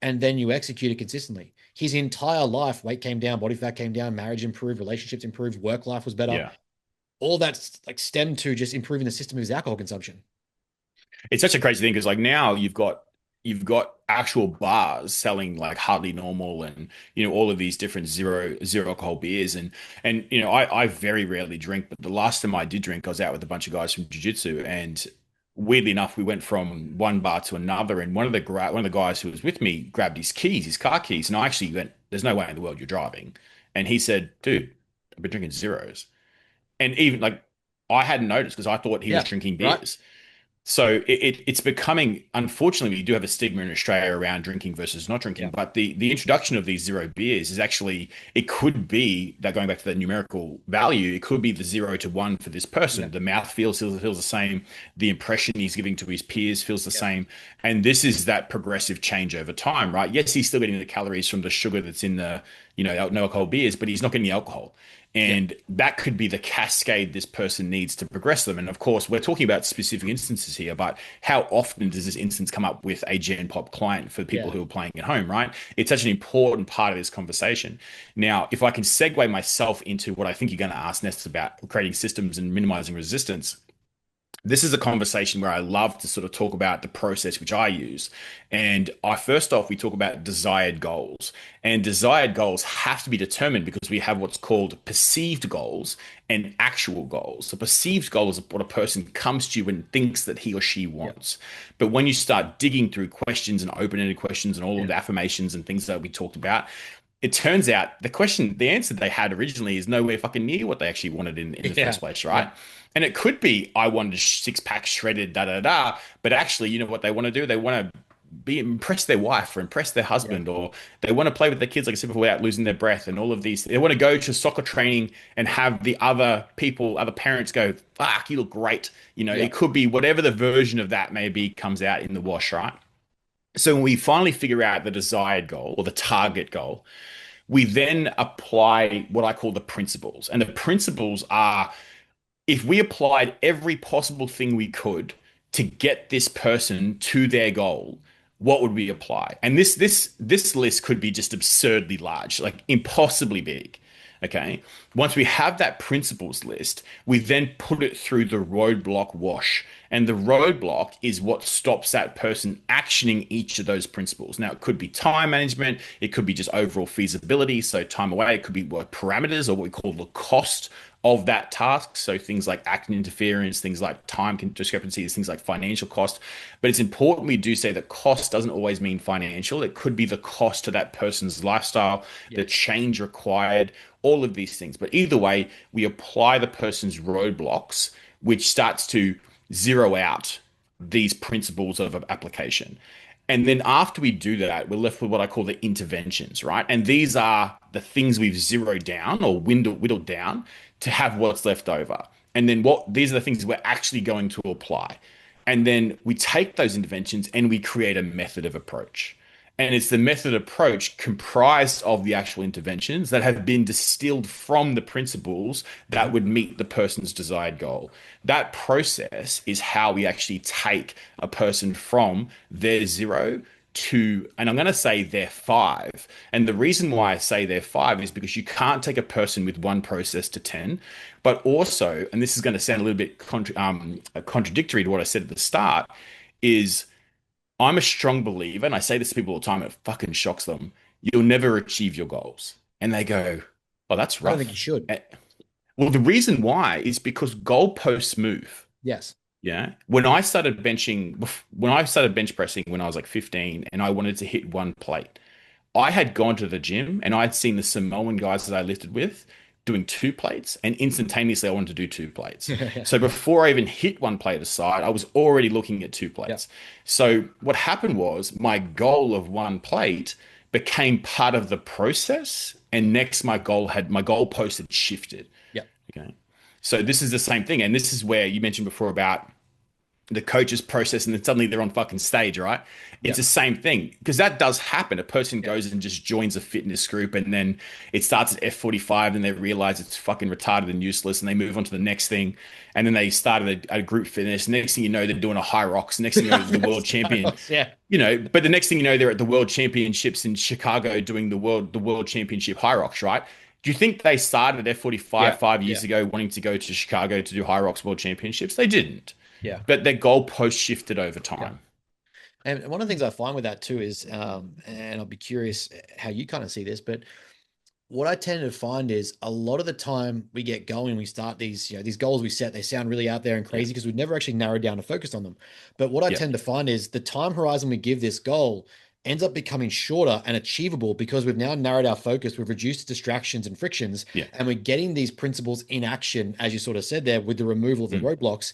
Speaker 2: and then you execute it consistently? His entire life, weight came down, body fat came down, marriage improved, relationships improved, work life was better.
Speaker 3: Yeah.
Speaker 2: All that's like stemmed to just improving the system of his alcohol consumption.
Speaker 3: It's such a crazy thing because like now you've got actual bars selling like Hardly Normal and all of these different zero alcohol beers and I very rarely drink, but the last time I did drink I was out with a bunch of guys from jiu-jitsu, and weirdly enough we went from one bar to another, and one of the guys who was with me grabbed his car keys, and I actually went, "There's no way in the world you're driving," and he said, "Dude, I've been drinking zeros." And even like I hadn't noticed because I thought he was
Speaker 2: Yeah.
Speaker 3: drinking
Speaker 2: Right.
Speaker 3: beers. So it's becoming, unfortunately, we do have a stigma in Australia around drinking versus not drinking.
Speaker 2: Yeah.
Speaker 3: But the introduction of these zero beers is actually, it could be that, going back to the numerical value, it could be the 0 to 1 for this
Speaker 2: Yeah.
Speaker 3: person. The mouth feels the same. The impression he's giving to his peers feels the
Speaker 2: Yeah.
Speaker 3: same. And this is that progressive change over time, right? Yes, he's still getting the calories from the sugar that's in the, no alcohol beers, but he's not getting the alcohol.
Speaker 2: Yeah.
Speaker 3: And that could be the cascade this person needs to progress them. And of course, we're talking about specific instances here, but how often does this instance come up with a Gen Pop client for people
Speaker 2: Yeah.
Speaker 3: who are playing at home, right? It's such an important part of this conversation. Now, if I can segue myself into what I think you're going to ask next about creating systems and minimizing resistance, this is a conversation where I love to sort of talk about the process which I use. And first off, we talk about desired goals. And desired goals have to be determined because we have what's called perceived goals and actual goals. So perceived goals is what a person comes to you and thinks that he or she
Speaker 2: Yeah.
Speaker 3: wants. But when you start digging through questions and open-ended questions and all
Speaker 2: Yeah.
Speaker 3: of the affirmations and things that we talked about, it turns out the answer they had originally is nowhere fucking near what they actually wanted in the
Speaker 2: Yeah.
Speaker 3: first place,
Speaker 2: Yeah.
Speaker 3: right? And it could be, I wanted a six pack shredded, da da da. But actually, you know what they want to do? They want to be impress their wife or impress their
Speaker 2: Yeah.
Speaker 3: husband, or they want to play with their kids, like I said before, without losing their breath and all of these. They want to go to soccer training and have the other people, other parents go, fuck, you look great.
Speaker 2: Yeah.
Speaker 3: It could be whatever the version of that may be comes out in the wash, right? So when we finally figure out the desired goal or the target goal, we then apply what I call the principles. And the principles are, if we applied every possible thing we could to get this person to their goal, what would we apply? And this list could be just absurdly large, like impossibly big. Okay. Once we have that principles list, we then put it through the roadblock wash. And the roadblock is what stops that person actioning each of those principles. Now, it could be time management, it could be just overall feasibility, so time away, it could be what parameters or what we call the cost of that task. So things like action interference, things like time discrepancies, things like financial cost. But it's important we do say that cost doesn't always mean financial. It could be the cost to that person's lifestyle,
Speaker 2: Yeah.
Speaker 3: the change required, all of these things. But either way, we apply the person's roadblocks, which starts to zero out these principles of application. And then after we do that, we're left with what I call the interventions, right? And these are the things we've zeroed down or whittled down to have what's left over. And then these are the things we're actually going to apply. And then we take those interventions and we create a method of approach. And it's the method approach comprised of the actual interventions that have been distilled from the principles that
Speaker 2: Mhm.
Speaker 3: would meet the person's desired goal. That process is how we actually take a person from their 0 to, and I'm going to say their 5. And the reason why I say their 5 is because you can't take a person with one process to 10, but also, and this is going to sound a little bit contradictory to what I said at the start, is I'm a strong believer, and I say this to people all the time, it fucking shocks them. You'll never achieve your goals. And they go, oh, that's
Speaker 2: I don't think you
Speaker 3: rough.
Speaker 2: should.
Speaker 3: Well, the reason why is because goalposts move.
Speaker 2: Yes.
Speaker 3: Yeah. When I started bench pressing when I was like 15 and I wanted to hit one plate, I had gone to the gym and I'd seen the Samoan guys that I lifted with doing two plates, and instantaneously I wanted to do two plates.
Speaker 2: Yeah.
Speaker 3: So before I even hit one plate aside, I was already looking at two
Speaker 2: Yeah.
Speaker 3: plates. So what happened was my goal of one plate became part of the process, and next my goalpost had shifted.
Speaker 2: Yeah.
Speaker 3: Okay. So this is the same thing. And this is where you mentioned before about the coaches process and then suddenly they're on fucking stage, right?
Speaker 2: Yeah.
Speaker 3: It's the same thing because that does happen. A person
Speaker 2: Yeah.
Speaker 3: goes and just joins a fitness group and then it starts at F45 and they realize it's fucking retarded and useless and they move on to the next thing. And then they started a group fitness. Next thing you know, they're doing a high rocks. Next thing you know, they're the world champion.
Speaker 2: Yeah.
Speaker 3: But the next thing you know, they're at the world championships in Chicago doing the world championship high rocks, right? Do you think they started at F45
Speaker 2: Yeah.
Speaker 3: 5 years
Speaker 2: Yeah.
Speaker 3: ago wanting to go to Chicago to do high rocks world championships? They didn't.
Speaker 2: Yeah.
Speaker 3: But their goalpost shifted over
Speaker 2: Yeah.
Speaker 3: time.
Speaker 2: And one of the things I find with that too is, and I'll be curious how you kind of see this, but what I tend to find is a lot of the time we get going, we start these, these goals we set, they sound really out there and crazy because we've never actually narrowed down and focused on them. But what I
Speaker 3: Yeah.
Speaker 2: tend to find is the time horizon we give this goal ends up becoming shorter and achievable because we've now narrowed our focus, we've reduced distractions and frictions,
Speaker 3: Yeah.
Speaker 2: and we're getting these principles in action, as you sort of said there, with the removal of the roadblocks.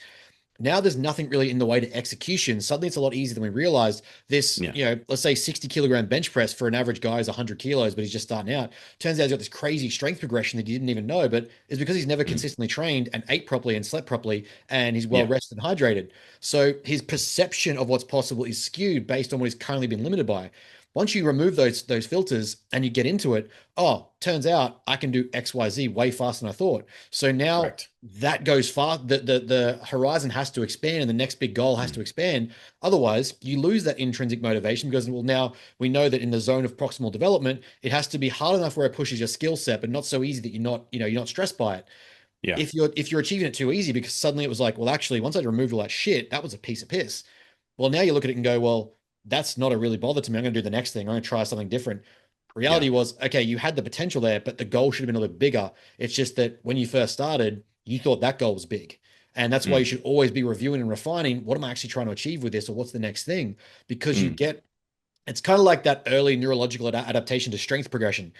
Speaker 2: Now there's nothing really in the way to execution. Suddenly it's a lot easier than we realized. This,
Speaker 3: Yeah.
Speaker 2: you know, let's say 60-kilogram bench press for an average guy is 100 kilos, but he's just starting out. Turns out he's got this crazy strength progression that he didn't even know, but it's because he's never consistently trained and ate properly and slept properly, and he's well
Speaker 3: Yeah.
Speaker 2: rested and hydrated. So his perception of what's possible is skewed based on what he's currently been limited by. Once you remove those filters and you get into it, oh, turns out I can do XYZ way faster than I thought. So now
Speaker 3: Correct.
Speaker 2: that goes far. The horizon has to expand and the next big goal has to expand. Otherwise, you lose that intrinsic motivation because, well, now we know that in the zone of proximal development, it has to be hard enough where it pushes your skill set, but not so easy that you're not stressed by it.
Speaker 3: Yeah.
Speaker 2: If you're achieving it too easy because suddenly it was like, well, actually, once I removed all that shit, that was a piece of piss. Well, now you look at it and go, well, that's not a really bother to me. I'm going to do the next thing. I'm going to try something different. Reality was, okay, you had the potential there, but the goal should have been a little bit bigger. It's just that when you first started, you thought that goal was big. And that's why you should always be reviewing and refining. What am I actually trying to achieve with this? Or what's the next thing? Because it's kind of like that early neurological adaptation to strength progression.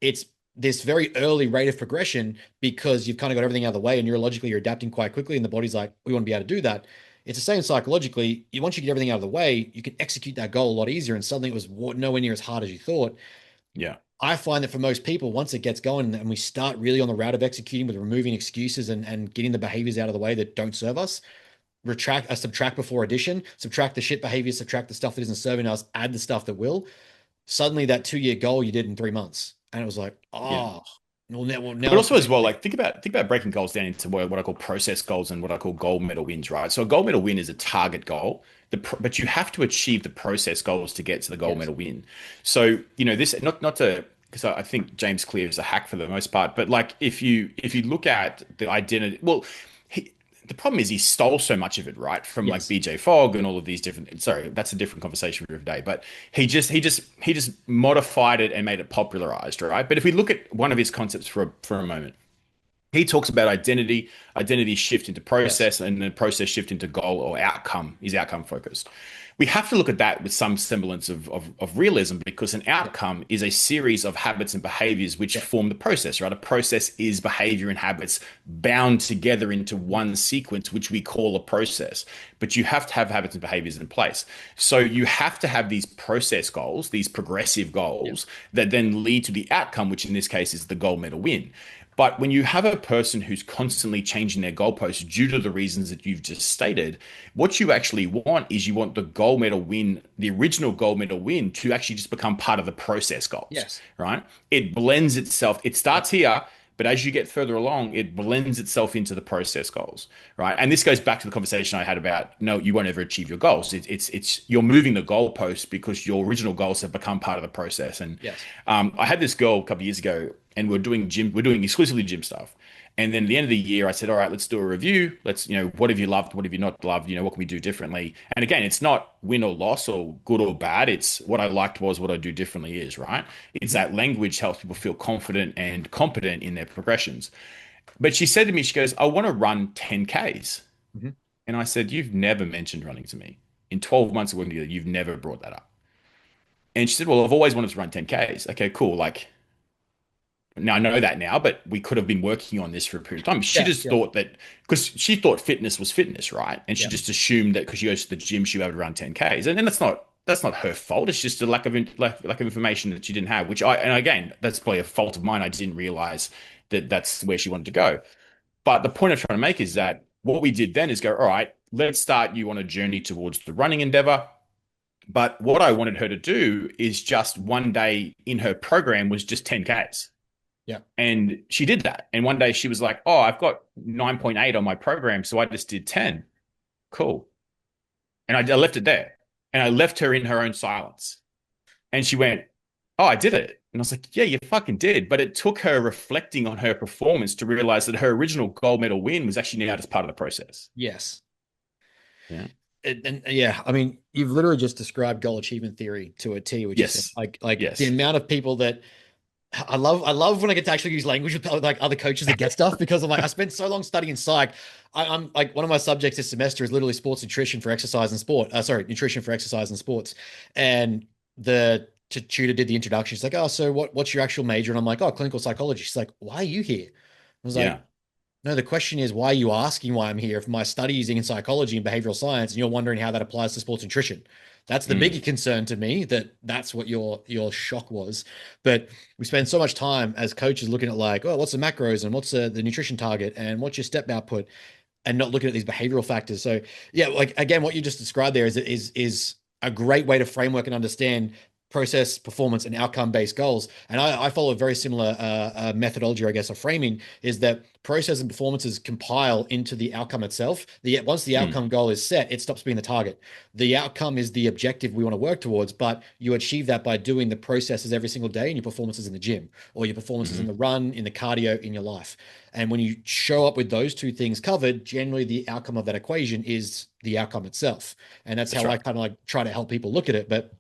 Speaker 2: It's this very early rate of progression because you've kind of got everything out of the way and neurologically you're adapting quite quickly and the body's like, we want to be able to do that. It's the same psychologically. Once you get everything out of the way, you can execute that goal a lot easier. And suddenly it was nowhere near as hard as you thought.
Speaker 3: Yeah.
Speaker 2: I find that for most people, once it gets going and we start really on the route of executing with removing excuses and getting the behaviors out of the way that don't serve us, subtract before addition, subtract the shit behaviors, subtract the stuff that isn't serving us, add the stuff that will. Suddenly that 2-year goal you did in 3 months. And it was like, now
Speaker 3: but also as well, like think about breaking goals down into what I call process goals and what I call gold medal wins, right? So a gold medal win is a target goal, but you have to achieve the process goals to get to the gold medal win. So, this not to, because I think James Clear is a hack for the most part, but like if you look at the identity, well, the problem is he stole so much of it, right? From like BJ Fogg and all of these different, sorry, that's a different conversation for today, but he just modified it and made it popularized, right? But if we look at one of his concepts for a moment, he talks about identity shift into process, and then process shift into goal or outcome. Is outcome focused. We have to look at that with some semblance of realism, because an outcome is a series of habits and behaviors which form the process, right? A process is behavior and habits bound together into one sequence, which we call a process. But you have to have habits and behaviors in place. So you have to have these process goals, these progressive goals that then lead to the outcome, which in this case is the gold medal win. But when you have a person who's constantly changing their goalposts due to the reasons that you've just stated, what you actually want is you want the gold medal win, the original gold medal win, to actually just become part of the process goals.
Speaker 2: Yes.
Speaker 3: Right? It blends itself. It starts here, but as you get further along, it blends itself into the process goals. Right? And this goes back to the conversation I had about, no, you won't ever achieve your goals. It's you're moving the goalposts because your original goals have become part of the process. And I had this girl a couple of years ago, and we're doing exclusively gym stuff. And then at the end of the year, I said, all right, let's do a review. Let's, what have you loved? What have you not loved? What can we do differently? And again, it's not win or loss or good or bad. It's what I liked was what I do differently is, right? It's that language helps people feel confident and competent in their progressions. But she said to me, she goes, I want to run 10Ks. And I said, you've never mentioned running to me. In 12 months of working together, you've never brought that up. And she said, well, I've always wanted to run 10Ks. Okay, cool. Like, now I know that now, but we could have been working on this for a period of time. She just thought that, because she thought fitness was fitness, right? And she just assumed that because she goes to the gym, she'll be able to run 10Ks. And that's not her fault. It's just a lack of information that she didn't have, and again, that's probably a fault of mine. I didn't realize that that's where she wanted to go. But the point I'm trying to make is that what we did then is go, all right, let's start you on a journey towards the running endeavor. But what I wanted her to do is just one day in her program was just 10Ks.
Speaker 2: Yeah.
Speaker 3: And she did that. And one day she was like, oh, I've got 9.8 on my program, so I just did 10. Cool. And I left it there. And I left her in her own silence. And she went, oh, I did it. And I was like, yeah, you fucking did. But it took her reflecting on her performance to realize that her original gold medal win was actually now just part of the process.
Speaker 2: Yes.
Speaker 3: Yeah.
Speaker 2: I mean, you've literally just described goal achievement theory to a T, which is like the amount of people that I love when I get to actually use language with like other coaches that get stuff, because I'm like, I spent so long studying psych. I'm like, one of my subjects this semester is literally sports nutrition for exercise and sport. Nutrition for exercise and sports. And tutor did the introduction. She's like, "Oh, so what's your actual major?" And I'm like, "Oh, clinical psychology." She's like, "Why are you here?" I was
Speaker 3: Yeah.
Speaker 2: like, "No, the question is, why are you asking why I'm here? If my study is in psychology and behavioral science, and you're wondering how that applies to sports nutrition, that's the
Speaker 3: Mm.
Speaker 2: biggie concern to me. That's what your shock was." But we spend so much time as coaches looking at like, "Oh, what's the macros and what's the nutrition target and what's your step output," and not looking at these behavioral factors. So yeah, like again, what you just described there is a great way to framework and understand process, performance, and outcome-based goals. And I follow a very similar methodology, I guess, of framing is that process and performances compile into the outcome itself. Once the
Speaker 3: Mm.
Speaker 2: outcome goal is set, it stops being the target. The outcome is the objective we want to work towards, but you achieve that by doing the processes every single day and your performances in the gym or your performances in
Speaker 3: Hmm.
Speaker 2: the run, in the cardio, in your life. And when you show up with those two things covered, generally the outcome of that equation is the outcome itself. And that's
Speaker 3: That's
Speaker 2: how I
Speaker 3: right.
Speaker 2: kind of like try to help people look at it. But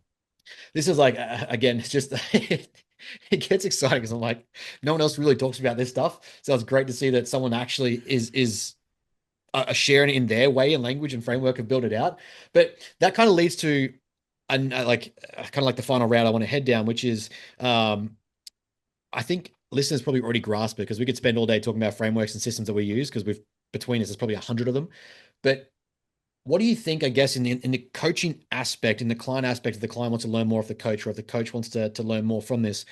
Speaker 2: this is like, again, it's just, it gets exciting because I'm like, no one else really talks about this stuff. So it's great to see that someone actually is sharing it in their way and language and framework and build it out. But that kind of leads to, and like kind of like the final route I want to head down, which is I think listeners probably already grasp it because we could spend all day talking about frameworks and systems that we use because we've between us, there's probably 100 of them. But what do you think, I guess, in the coaching aspect, in the client aspect, if the client wants to learn more of the coach or if the coach wants to learn more from this,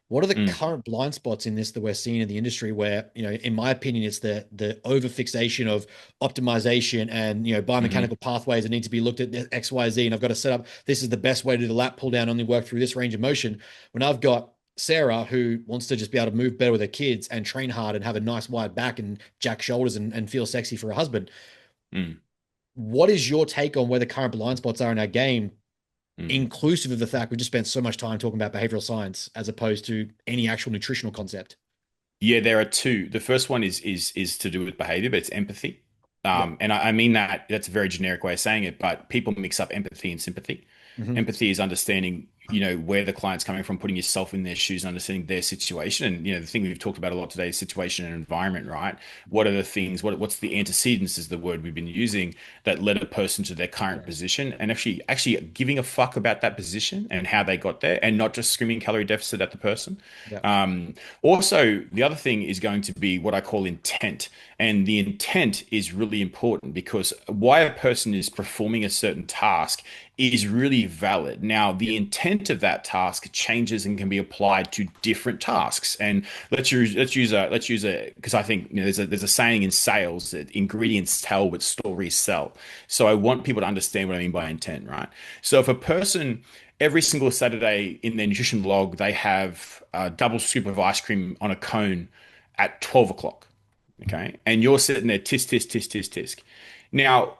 Speaker 2: what are the
Speaker 3: Mm.
Speaker 2: current blind spots in this that we're seeing in the industry where, in my opinion, it's the over fixation of optimization and,
Speaker 3: Hmm.
Speaker 2: biomechanical pathways that need to be looked at X, Y, Z. And I've got to set up, this is the best way to do the lat pull down, only work through this range of motion. When I've got Sarah who wants to just be able to move better with her kids and train hard and have a nice wide back and jack shoulders and feel sexy for her husband.
Speaker 3: Mm.
Speaker 2: What is your take on where the current blind spots are in our game,
Speaker 3: Mm.
Speaker 2: inclusive of the fact we just spent so much time talking about behavioral science as opposed to any actual nutritional concept?
Speaker 3: Yeah, there are two. The first one is to do with behavior, but it's empathy.
Speaker 2: Yeah.
Speaker 3: And I mean that that's a very generic way of saying it, but people mix up empathy and sympathy.
Speaker 2: Hmm.
Speaker 3: Empathy is understanding, where the client's coming from, putting yourself in their shoes, and understanding their situation. And the thing we've talked about a lot today is situation and environment, right? What are the things? What's the antecedents is the word we've been using that led a person to their current position, and actually giving a fuck about that position and how they got there, and not just screaming calorie deficit at the person.
Speaker 2: Yeah.
Speaker 3: Also, the other thing is going to be what I call intent. And the intent is really important because why a person is performing a certain task is really valid. Now, the intent of that task changes and can be applied to different tasks. And let's use a because I think there's a saying in sales that ingredients tell, but stories sell. So I want people to understand what I mean by intent, right? So if a person every single Saturday in their nutrition log, they have a double scoop of ice cream on a cone at 12 o'clock. Okay. And you're sitting there, tisk, tisk, tisk, tisk, tisk. Now,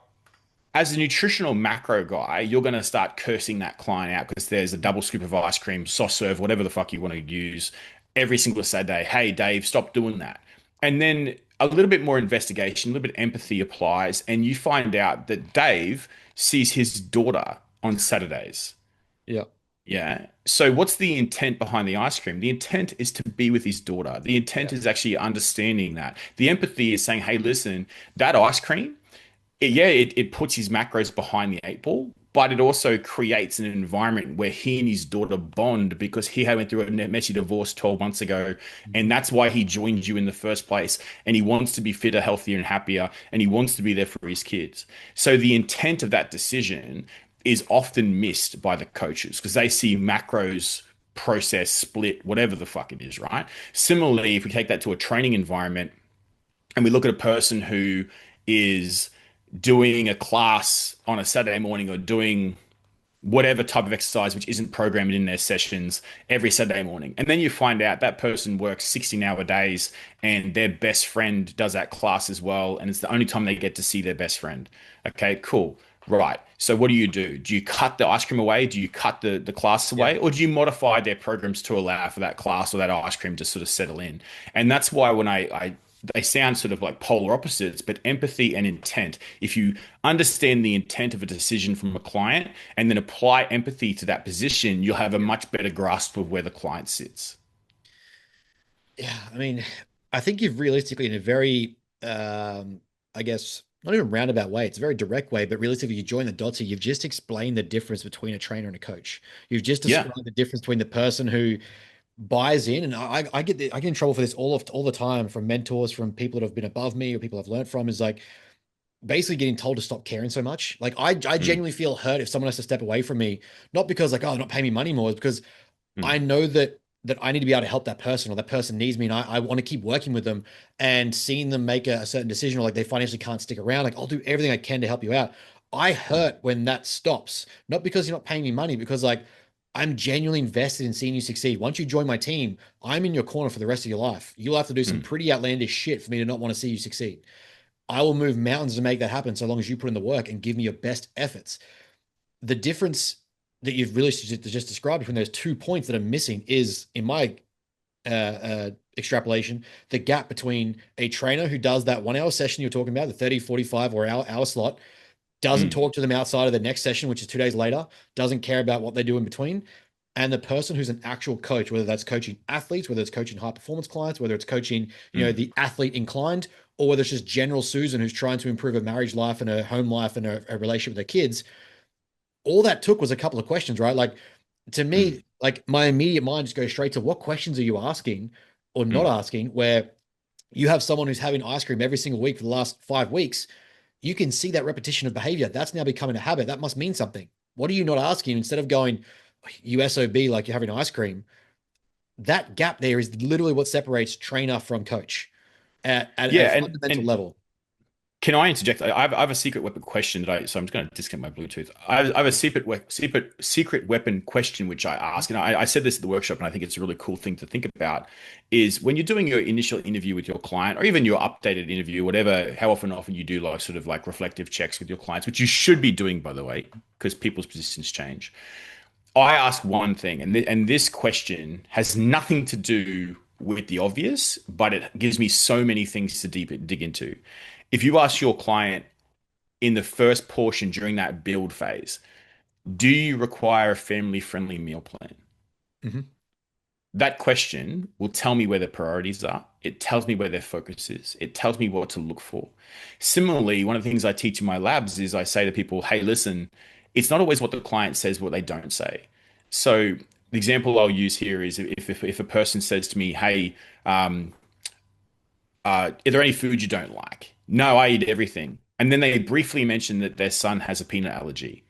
Speaker 3: as a nutritional macro guy, you're going to start cursing that client out because there's a double scoop of ice cream, soft serve, whatever the fuck you want to use every single Saturday. Hey, Dave, stop doing that. And then a little bit more investigation, a little bit of empathy applies, and you find out that Dave sees his daughter on Saturdays.
Speaker 2: Yeah.
Speaker 3: Yeah. So what's the intent behind the ice cream? The intent is to be with his daughter. The
Speaker 2: Yeah.
Speaker 3: intent is actually understanding that. The empathy is saying, hey, listen, that ice cream, it puts his macros behind the eight ball, but it also creates an environment where he and his daughter bond because he had went through a messy divorce 12 months ago. And
Speaker 2: Mhm.
Speaker 3: that's why he joined you in the first place. And he wants to be fitter, healthier, and happier. And he wants to be there for his kids. So the intent of that decision is often missed by the coaches because they see macros process split whatever the fuck it is, right? Similarly, if we take that to a training environment and we look at a person who is doing a class on a Saturday morning or doing whatever type of exercise which isn't programmed in their sessions every Saturday morning. And then you find out that person works 16-hour days and their best friend does that class as well. And it's the only time they get to see their best friend. Okay, cool. Right. So what do you do? Do you cut the ice cream away? Do you cut the class
Speaker 2: Yeah.
Speaker 3: away? Or do you modify their programs to allow for that class or that ice cream to sort of settle in? And that's why when I they sound sort of like polar opposites, but empathy and intent. If you understand the intent of a decision from a client and then apply empathy to that position, you'll have a much better grasp of where the client sits.
Speaker 2: Yeah. I mean, I think you've realistically in a very, I guess, not even roundabout way, it's a very direct way, but realistically, you join the dots here. You've just explained the difference between a trainer and a coach. You've just
Speaker 3: Yeah.
Speaker 2: described the difference between the person who buys in, and I get in trouble for this all the time from mentors, from people that have been above me or people I've learned from, is like basically getting told to stop caring so much. Like I
Speaker 3: Mm,
Speaker 2: genuinely feel hurt if someone has to step away from me, not because like, oh, they're not paying me money more, it's because
Speaker 3: mm,
Speaker 2: I know that I need to be able to help that person, or that person needs me, and I want to keep working with them, and seeing them make a certain decision, or like they financially can't stick around. Like I'll do everything I can to help you out. I
Speaker 3: mm,
Speaker 2: hurt when that stops, not because you're not paying me money, because like I'm genuinely invested in seeing you succeed. Once you join my team, I'm in your corner for the rest of your life. You'll have to do some
Speaker 3: mm,
Speaker 2: pretty outlandish shit for me to not want to see you succeed. I will move mountains to make that happen so long as you put in the work and give me your best efforts. The difference that you've really just described between those 2 points that are missing is, in my extrapolation, the gap between a trainer who does that 1 hour session you're talking about, the 30, 45 or hour slot, doesn't
Speaker 3: mm,
Speaker 2: talk to them outside of the next session, which is 2 days later, doesn't care about what they do in between. And the person who's an actual coach, whether that's coaching athletes, whether it's coaching high performance clients, whether it's coaching,
Speaker 3: mm,
Speaker 2: the athlete inclined, or whether it's just general Susan who's trying to improve her marriage life and her home life and a relationship with her kids, all that took was a couple of questions, right? Like to
Speaker 3: mm,
Speaker 2: me, like my immediate mind just goes straight to what questions are you asking or not
Speaker 3: mm.
Speaker 2: asking, where you have someone who's having ice cream every single week for the last 5 weeks. You can see that repetition of behavior. That's now becoming a habit. That must mean something. What are you not asking? Instead of going, you SOB, like you're having ice cream, that gap there is literally what separates trainer from coach at a
Speaker 3: Yeah,
Speaker 2: fundamental
Speaker 3: and
Speaker 2: level.
Speaker 3: can I interject? I have a secret weapon question so I'm just going to disconnect my Bluetooth. I have a secret weapon question which I ask, and I said this at the workshop, and I think it's a really cool thing to think about. Is when you're doing your initial interview with your client, or even your updated interview, whatever, how often you do like sort of like reflective checks with your clients, which you should be doing, by the way, because people's positions change. I ask one thing, and this question has nothing to do with the obvious, but it gives me so many things to dig into. If you ask your client in the first portion during that build phase, do you require a family-friendly meal plan?
Speaker 2: Mhm.
Speaker 3: That question will tell me where their priorities are. It tells me where their focus is. It tells me what to look for. Similarly, one of the things I teach in my labs is I say to people, hey, listen, it's not always what the client says, what they don't say. So the example I'll use here is if a person says to me, hey, are there any foods you don't like? No, I eat everything. And then they briefly mention that their son has a peanut allergy.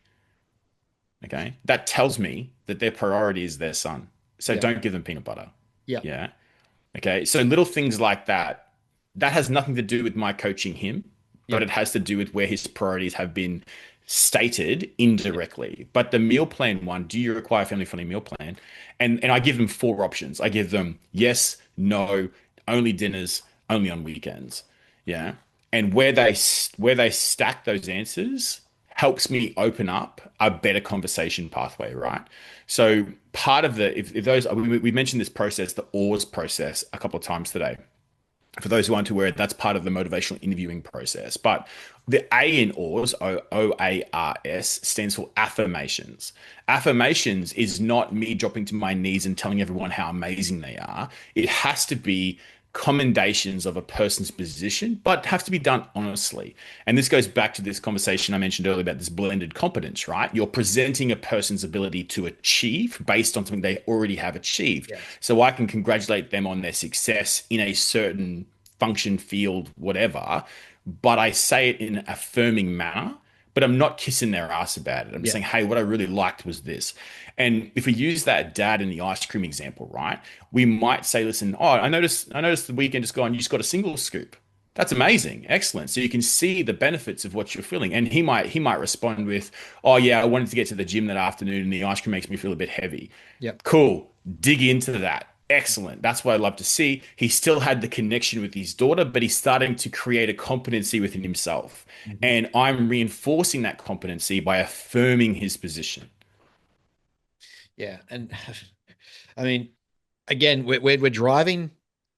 Speaker 3: Okay. That tells me that their priority is their son. So
Speaker 2: Yeah.
Speaker 3: don't give them peanut butter.
Speaker 2: Yeah.
Speaker 3: Yeah. Okay. So little things like that, that has nothing to do with my coaching him, but
Speaker 2: Yeah.
Speaker 3: it has to do with where his priorities have been stated
Speaker 2: Yeah.
Speaker 3: indirectly. But the meal plan one, do you require a family-friendly meal plan? And I give them four options. I give them yes, no, only dinners, only on weekends. Yeah. And where they stack those answers helps me open up a better conversation pathway, right? So part of the if those we mentioned this process, the OARS process, a couple of times today. For those who aren't aware, that's part of the motivational interviewing process. But the A in OARS, OARS, stands for affirmations. Affirmations is not me dropping to my knees and telling everyone how amazing they are. It has to be commendations of a person's position, but have to be done honestly. And this goes back to this conversation I mentioned earlier about this blended competence, right? You're presenting a person's ability to achieve based on something they already have achieved.
Speaker 2: Yes.
Speaker 3: So I can congratulate them on their success in a certain function, field, whatever, but I say it in an affirming manner. But I'm not kissing their ass about it. I'm just
Speaker 2: Yeah.
Speaker 3: saying, hey, what I really liked was this. And if we use that dad in the ice cream example, right? We might say, listen, oh, I noticed the weekend just gone, you just got a single scoop. That's amazing. Excellent. So you can see the benefits of what you're feeling. And he might respond with, oh yeah, I wanted to get to the gym that afternoon and the ice cream makes me feel a bit heavy.
Speaker 2: Yep.
Speaker 3: Cool. Dig into that. Excellent. That's what I love to see. He still had the connection with his daughter, but he's starting to create a competency within himself.
Speaker 2: Mhm.
Speaker 3: And I'm reinforcing that competency by affirming his position.
Speaker 2: Yeah. And I mean, again, we're driving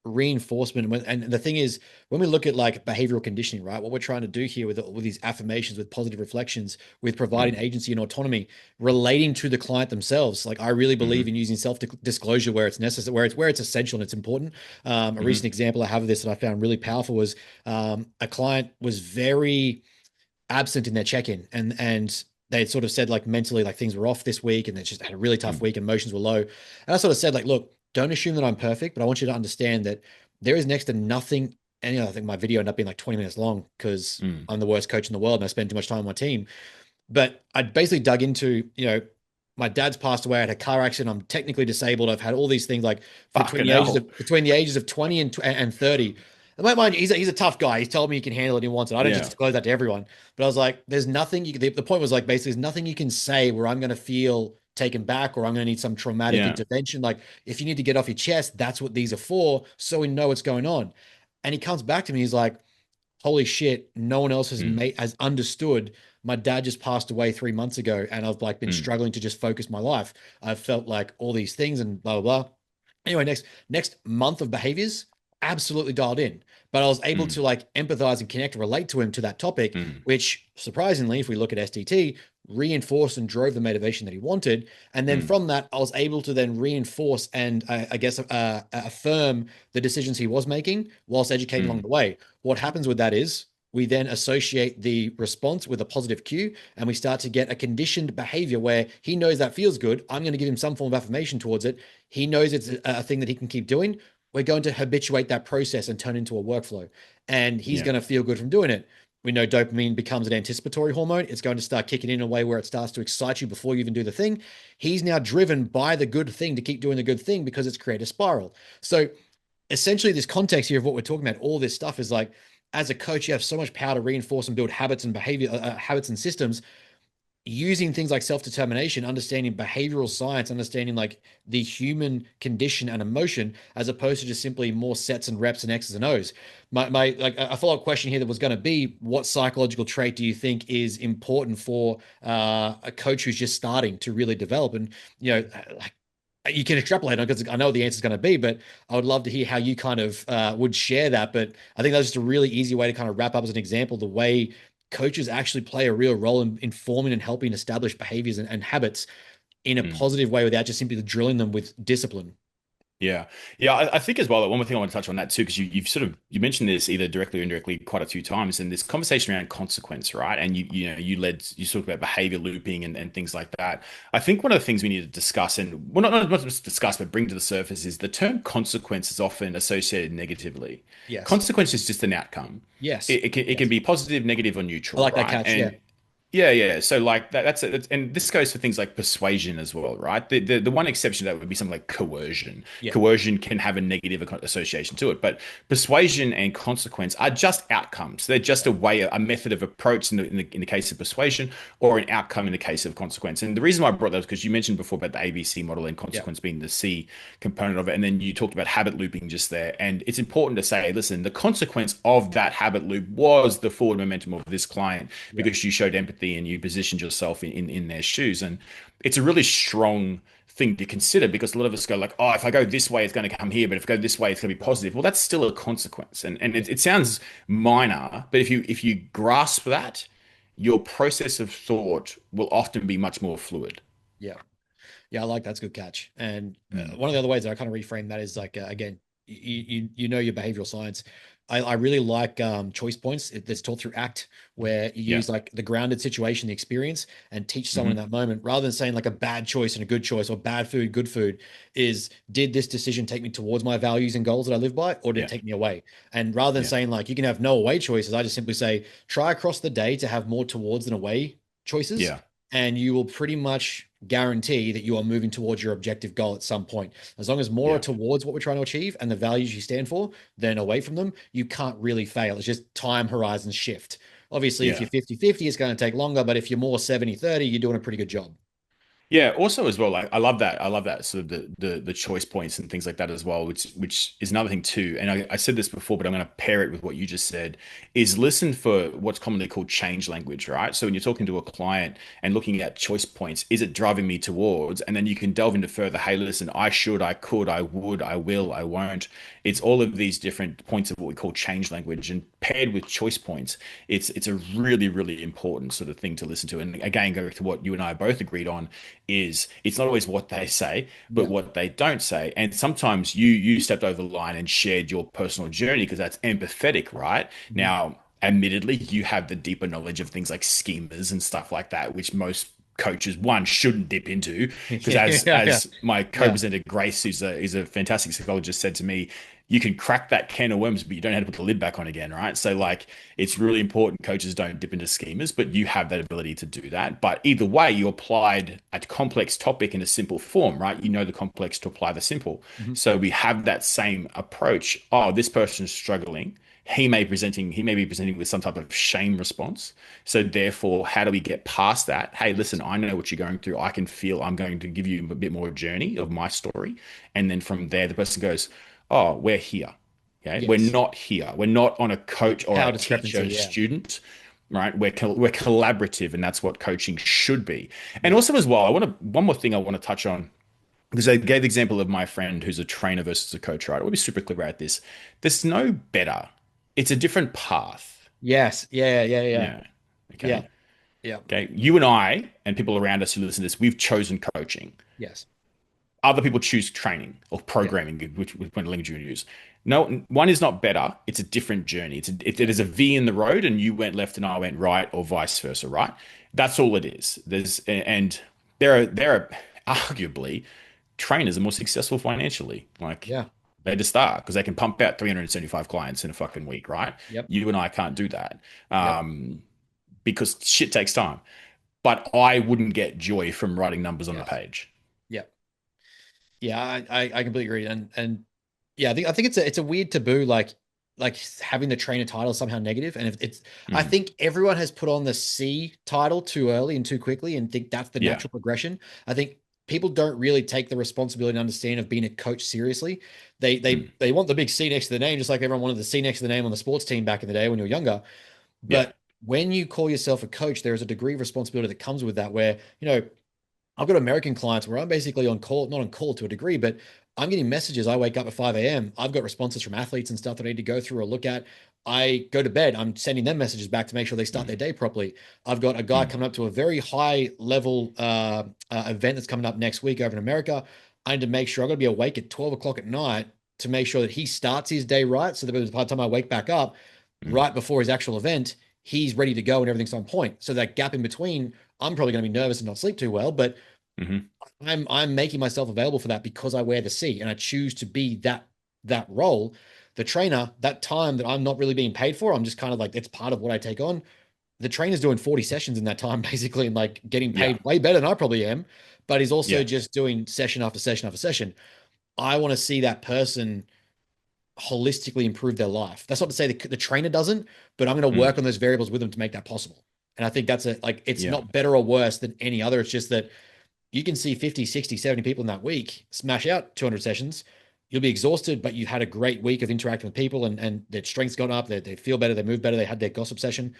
Speaker 2: reinforcement. And the thing is, when we look at like behavioral conditioning, right, what we're trying to do here with these affirmations, with positive reflections, with providing
Speaker 3: Mm.
Speaker 2: agency and autonomy, relating to the client themselves. Like I really believe
Speaker 3: Hmm.
Speaker 2: in using self-disclosure where it's necessary, where it's essential and it's important. A
Speaker 3: Hmm.
Speaker 2: recent example I have of this that I found really powerful was a client was very absent in their check-in, and they had sort of said like mentally like things were off this week and they just had a really tough
Speaker 3: Mm.
Speaker 2: week and emotions were low. And I sort of said like, look, don't assume that I'm perfect, but I want you to understand that there is next to nothing. And I think my video ended up being like 20 minutes long because
Speaker 3: Mm.
Speaker 2: I'm the worst coach in the world and I spend too much time on my team. But I basically dug into, my dad's passed away. I had a car accident. I'm technically disabled. I've had all these things like
Speaker 3: Fucking hell.
Speaker 2: between the ages of 20 and 30. And mind you, he's a tough guy. He's told me he can handle it. And he wants it. I don't just
Speaker 3: Yeah.
Speaker 2: disclose that to everyone. But I was like, there's nothing the point was like basically there's nothing you can say where I'm going to feel taken back or I'm going to need some traumatic
Speaker 3: Yeah.
Speaker 2: intervention. Like if you need to get off your chest, that's what these are for. So we know what's going on. And he comes back to me. He's like, holy shit, no one else
Speaker 3: Mm.
Speaker 2: has understood. My dad just passed away 3 months ago, and I've like been
Speaker 3: Mm.
Speaker 2: struggling to just focus my life. I've felt like all these things and blah blah blah. Anyway, next month of behaviors, absolutely dialed in. But I was able
Speaker 3: Mm.
Speaker 2: to like empathize and connect, relate to him to that topic,
Speaker 3: Mm.
Speaker 2: which surprisingly, if we look at STT, reinforced and drove the motivation that he wanted. And then
Speaker 3: Mm.
Speaker 2: from that, I was able to then reinforce and I guess affirm the decisions he was making whilst educating along
Speaker 3: Mm.
Speaker 2: the way. What happens with that is we then associate the response with a positive cue and we start to get a conditioned behavior where he knows that feels good. I'm going to give him some form of affirmation towards it. He knows it's a thing that he can keep doing. We're going to habituate that process and turn it into a workflow. And he's
Speaker 3: Yeah.
Speaker 2: going to feel good from doing it. We know dopamine becomes an anticipatory hormone. It's going to start kicking in a way where it starts to excite you before you even do the thing. He's now driven by the good thing to keep doing the good thing because it's created a spiral. So essentially this context here of what we're talking about, all this stuff is like, as a coach, you have so much power to reinforce and build habits and behavior, habits and systems using things like self-determination, understanding behavioral science, understanding like the human condition and emotion, as opposed to just simply more sets and reps and X's and O's. My like a follow-up question here that was going to be, what psychological trait do you think is important for a coach who's just starting to really develop? And like you can extrapolate on because I know what the answer is going to be, but I would love to hear how you kind of would share that. But I think that's just a really easy way to kind of wrap up as an example, the way coaches actually play a real role in informing and helping establish behaviors and habits in a
Speaker 3: Mm.
Speaker 2: positive way without just simply drilling them with discipline.
Speaker 3: Yeah. Yeah. I think as well that one more thing I want to touch on that too, because you've sort of you mentioned this either directly or indirectly quite a few times, and this conversation around consequence, right? And you talked about behavior looping and things like that. I think one of the things we need to discuss, and well, not just discuss, but bring to the surface, is the term consequence is often associated negatively.
Speaker 2: Yes.
Speaker 3: Consequence is just an outcome.
Speaker 2: Yes.
Speaker 3: It can
Speaker 2: Yes.
Speaker 3: be positive, negative, or
Speaker 2: I
Speaker 3: neutral,
Speaker 2: like that
Speaker 3: right?
Speaker 2: catch. Yeah.
Speaker 3: And yeah, yeah. So like that's it. And this goes for things like persuasion as well, right? The one exception to that would be something like coercion.
Speaker 2: Yeah.
Speaker 3: Coercion can have a negative association to it, but persuasion and consequence are just outcomes. They're just a way, a method of approach in the case of persuasion, or an outcome in the case of consequence. And the reason why I brought that is because you mentioned before about the ABC model and
Speaker 2: Yeah.
Speaker 3: consequence being the C component of it, and then you talked about habit looping just there. And it's important to say, listen, the consequence of that habit loop was the forward momentum of this client
Speaker 2: Yeah.
Speaker 3: because you showed empathy and you positioned yourself in their shoes. And it's a really strong thing to consider because a lot of us go like, oh, if I go this way, it's going to come here, but if I go this way, it's going to be positive. Well, that's still a consequence. And
Speaker 2: Yeah.
Speaker 3: it sounds minor, but if you grasp that, your process of thought will often be much more fluid.
Speaker 2: Yeah. Yeah, I like that's a good catch. And
Speaker 3: Mm.
Speaker 2: one of the other ways that I kind of reframe that is like again, you know your behavioral science. I really like choice points that's taught through ACT, where you
Speaker 3: Yeah.
Speaker 2: use like the grounded situation, the experience, and teach someone in
Speaker 3: Hmm.
Speaker 2: that moment rather than saying like a bad choice and a good choice or bad food, good food. Is did this decision take me towards my values and goals that I live by, or did it
Speaker 3: Yeah.
Speaker 2: take me away? And rather than
Speaker 3: Yeah.
Speaker 2: saying like you can have no away choices, I just simply say try across the day to have more towards than away choices,
Speaker 3: Yeah.
Speaker 2: and you will pretty much guarantee that you are moving towards your objective goal at some point. As long as more are
Speaker 3: Yeah.
Speaker 2: towards what we're trying to achieve and the values you stand for than away from them, you can't really fail. It's just time horizons shift. Obviously, if
Speaker 3: Yeah.
Speaker 2: you're 50-50, it's going to take longer, but if you're more 70-30, you're doing a pretty good job.
Speaker 3: Yeah, also as well, like I love that sort of the choice points and things like that as well, which is another thing too. And I said this before, but I'm going to pair it with what you just said, is listen for what's commonly called change language, right? So when you're talking to a client and looking at choice points, is it driving me towards? And then you can delve into further, hey, listen, I should, I could, I would, I will, I won't. It's all of these different points of what we call change language, and paired with choice points, it's a really, really important sort of thing to listen to. And again, go back to what you and I both agreed on is it's not always what they say, but
Speaker 2: Yeah.
Speaker 3: what they don't say. And sometimes you stepped over the line and shared your personal journey because that's empathetic, right?
Speaker 2: Mhm.
Speaker 3: Now, admittedly, you have the deeper knowledge of things like schemas and stuff like that, which most coaches one shouldn't dip into because
Speaker 2: Yeah, yeah, yeah,
Speaker 3: as my
Speaker 2: yeah.
Speaker 3: co-presenter Grace, who's a fantastic psychologist, said to me, you can crack that can of worms, but you don't know how to put the lid back on again, right? So like it's really important coaches don't dip into schemas, but you have that ability to do that. But either way, you applied a complex topic in a simple form, right? You know the complex to apply the simple.
Speaker 2: Mhm.
Speaker 3: So we have that same approach. Oh, this person's struggling. He may be presenting with some type of shame response. So therefore, how do we get past that? Hey, listen, I know what you're going through. I can feel I'm going to give you a bit more journey of my story. And then from there, the person goes, oh, we're here. Okay, we're
Speaker 2: Yes.
Speaker 3: not here. We're not on a coach or
Speaker 2: Power
Speaker 3: a teacher
Speaker 2: discrepancy. Yeah.
Speaker 3: student, right? We're collaborative, and that's what coaching should be. And
Speaker 2: Yeah.
Speaker 3: also as well, I want to one more thing I want to touch on because I gave the example of my friend who's a trainer versus a coach, right? I want to be super clear about this. There's no better. It's a different path.
Speaker 2: Yes. Yeah. Yeah. Yeah.
Speaker 3: Yeah.
Speaker 2: Yeah.
Speaker 3: Okay.
Speaker 2: Yeah.
Speaker 3: Okay. You and I and people around us who listen to this, we've chosen coaching.
Speaker 2: Yes.
Speaker 3: Other people choose training or
Speaker 2: Yeah.
Speaker 3: programming, which one language you use. No, one is not better. It's a different journey. It
Speaker 2: Yeah.
Speaker 3: is a V in the road, and you went left and I went right, or vice versa, right? That's all it is. And there are arguably trainers are more successful financially. Like
Speaker 2: Yeah.
Speaker 3: they just are because they can pump out 375 clients in a fucking week, right?
Speaker 2: Yep.
Speaker 3: You and I can't do that
Speaker 2: Yep.
Speaker 3: because shit takes time. But I wouldn't get joy from writing numbers on the
Speaker 2: Yes.
Speaker 3: page.
Speaker 2: Yep. Yeah. I completely agree. And yeah, I think it's a weird taboo, like having the trainer title is somehow negative. And if it's I
Speaker 3: Mhm.
Speaker 2: think everyone has put on the C title too early and too quickly and think that's the
Speaker 3: Yeah.
Speaker 2: natural progression. I think people don't really take the responsibility and understand of being a coach seriously. They
Speaker 3: Mm.
Speaker 2: they they want the big C next to the name, just like everyone wanted the C next to the name on the sports team back in the day when you were younger.
Speaker 3: Yeah.
Speaker 2: But when you call yourself a coach, there is a degree of responsibility that comes with that, where, I've got American clients where I'm basically on call, not on call to a degree, but I'm getting messages. I wake up at 5 a.m. I've got responses from athletes and stuff that I need to go through or look at. I go to bed. I'm sending them messages back to make sure they start
Speaker 3: Mm.
Speaker 2: their day properly. I've got a guy
Speaker 3: Mm.
Speaker 2: coming up to a very high level event that's coming up next week over in America. I need to make sure I've got to be awake at 12 o'clock at night to make sure that he starts his day right. So that by the time I wake back up,
Speaker 3: Mm.
Speaker 2: right before his actual event, he's ready to go and everything's on point. So that gap in between, I'm probably going to be nervous and not sleep too well, but
Speaker 3: Mhm.
Speaker 2: I'm making myself available for that because I wear the C and I choose to be that role. The trainer, that time that I'm not really being paid for, I'm just kind of like it's part of what I take on. The trainer's doing 40 sessions in that time, basically, and like getting
Speaker 3: Yeah.
Speaker 2: paid way better than I probably am, but he's also
Speaker 3: Yeah.
Speaker 2: just doing session after session after session. I want to see that person holistically improve their life. That's not to say the trainer doesn't, but I'm going to
Speaker 3: Mm.
Speaker 2: work on those variables with them to make that possible. And I think that's it's
Speaker 3: Yeah.
Speaker 2: not better or worse than any other. It's just that you can see 50, 60, 70 people in that week smash out 200 sessions. You'll be exhausted, but you had a great week of interacting with people and their strength's gone up. They feel better. They move better. They had their gossip session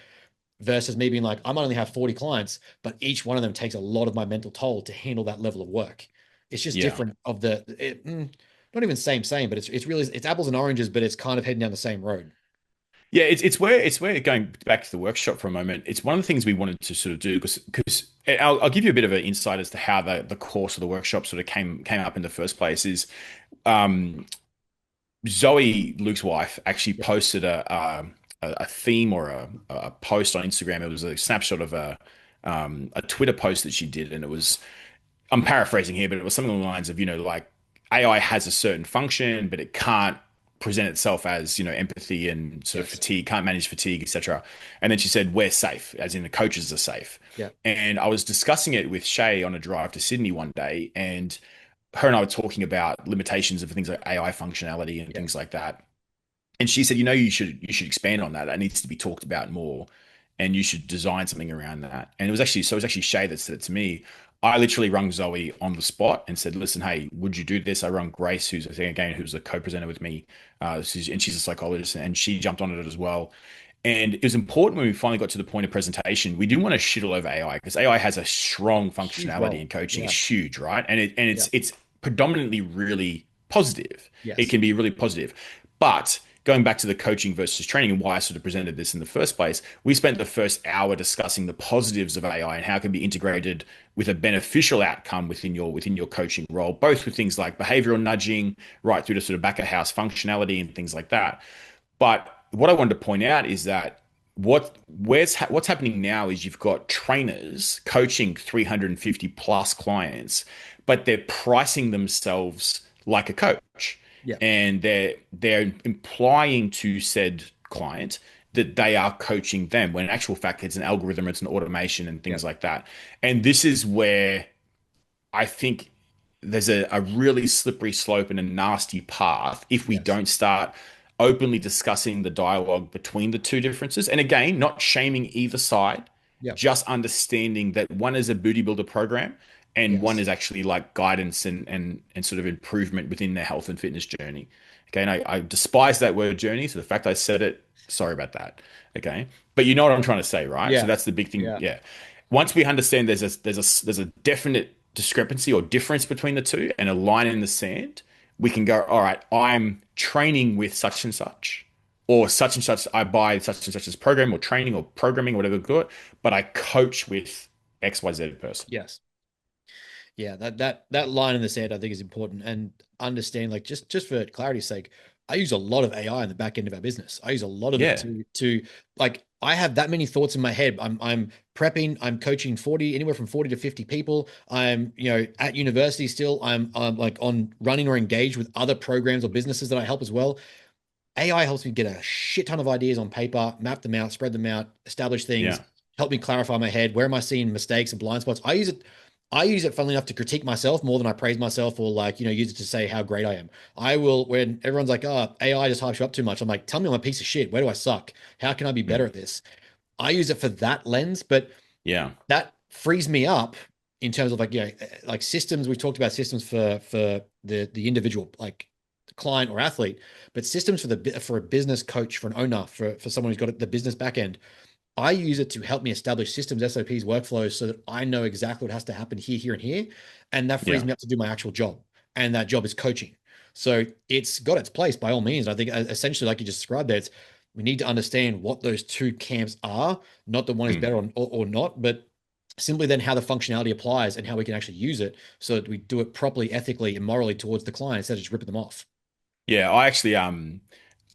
Speaker 2: versus me being like, I might only have 40 clients, but each one of them takes a lot of my mental toll to handle that level of work. It's just
Speaker 3: Yeah.
Speaker 2: different not even same, but it's really, it's apples and oranges, but it's kind of heading down the same road.
Speaker 3: Yeah, it's where going back to the workshop for a moment. It's one of the things we wanted to sort of do because I'll give you a bit of an insight as to how the course of the workshop sort of came up in the first place. Is um, Zoe, Luke's wife, actually
Speaker 2: Yeah.
Speaker 3: posted a theme or a post on Instagram. It was a snapshot of a Twitter post that she did, and it was I'm paraphrasing here, but it was something along the lines of, like AI has a certain function, but it can't present itself as, empathy and sort of
Speaker 2: Yes.
Speaker 3: fatigue, can't manage fatigue, etc. And then she said, we're safe, as in the coaches are safe.
Speaker 2: Yeah.
Speaker 3: And I was discussing it with Shay on a drive to Sydney one day, and her and I were talking about limitations of things like AI functionality and
Speaker 2: Yeah.
Speaker 3: things like that. And she said, you should expand on that. That needs to be talked about more, and you should design something around that. And it was actually Shay that said it to me. I literally rung Zoe on the spot and said, listen, hey, would you do this? I rung Grace, who's who's a co-presenter with me. And she's a psychologist, and she jumped on it as well. And it was important when we finally got to the point of presentation. We didn't want to shit all over AI because AI has a strong
Speaker 2: Huge
Speaker 3: functionality in
Speaker 2: role.
Speaker 3: coaching.
Speaker 2: Yeah.
Speaker 3: It's huge, right? And
Speaker 2: Yeah.
Speaker 3: it's predominantly really positive. It
Speaker 2: Yes.
Speaker 3: can be really positive. But going back to the coaching versus training and why I sort of presented this in the first place, we spent the first hour discussing the positives of AI and how it can be integrated with a beneficial outcome within your coaching role, both with things like behavioral nudging, right through to sort of back of house functionality and things like that. But what I wanted to point out is that what's happening now is you've got trainers coaching 350 plus clients, but they're pricing themselves like a coach,
Speaker 2: Yeah.
Speaker 3: and they're implying to said client that they are coaching them when in actual fact it's an algorithm, it's an automation and
Speaker 2: Yeah.
Speaker 3: things like that. And this is where I think there's a really slippery slope and a nasty path if we
Speaker 2: Yes.
Speaker 3: don't start openly discussing the dialogue between the two differences. And again, not shaming either side,
Speaker 2: Yeah.
Speaker 3: just understanding that one is a booty builder program and one
Speaker 2: Yes.
Speaker 3: is actually like guidance and sort of improvement within their health and fitness journey. Okay. And I despise that word journey. So the fact I said it, sorry about that. Okay. But you know what I'm trying to say, right? So
Speaker 2: Yeah.
Speaker 3: that's the big thing.
Speaker 2: Yeah.
Speaker 3: Yeah. Once we understand there's a definite discrepancy or difference between the two and a line in the sand, we can go, all right, I'm training with such or such and such. I buy such and such as program or training or programming or whatever you call it, but I coach with XYZ person.
Speaker 2: Yes. Yeah, that line in the sand I think is important, and understand, like, just for clarity's sake, I use a lot of AI in the back end of our business. I use a lot of it
Speaker 3: Yeah.
Speaker 2: to like, I have that many thoughts in my head. I'm prepping, I'm coaching 40, anywhere from 40 to 50 people. I'm, at university still. I'm like on running or engaged with other programs or businesses that I help as well. AI helps me get a shit ton of ideas on paper, map them out, spread them out, establish things,
Speaker 3: Yeah.
Speaker 2: help me clarify my head. Where am I seeing mistakes and blind spots? I use it, funnily enough, to critique myself more than I praise myself, or, like, use it to say how great I am. I will, when everyone's like, oh, AI just hypes you up too much. I'm like, tell me I'm a piece of shit. Where do I suck? How can I be better
Speaker 3: Mm.
Speaker 2: at this? I use it for that lens, but
Speaker 3: Yeah.
Speaker 2: that frees me up in terms of, like, like systems. We've talked about systems for the individual, like, client or athlete, but systems for a business coach, for an owner, for someone who's got the business back end. I use it to help me establish systems, SOPs, workflows, so that I know exactly what has to happen here, here, and here. And that frees
Speaker 3: Yeah.
Speaker 2: me up to do my actual job. And that job is coaching. So it's got its place by all means. I think, essentially, like you just described there, we need to understand what those two camps are, not that one is
Speaker 3: Mm.
Speaker 2: better or not, but simply then how the functionality applies and how we can actually use it so that we do it properly, ethically, and morally towards the client instead of just ripping them off.
Speaker 3: Yeah. I actually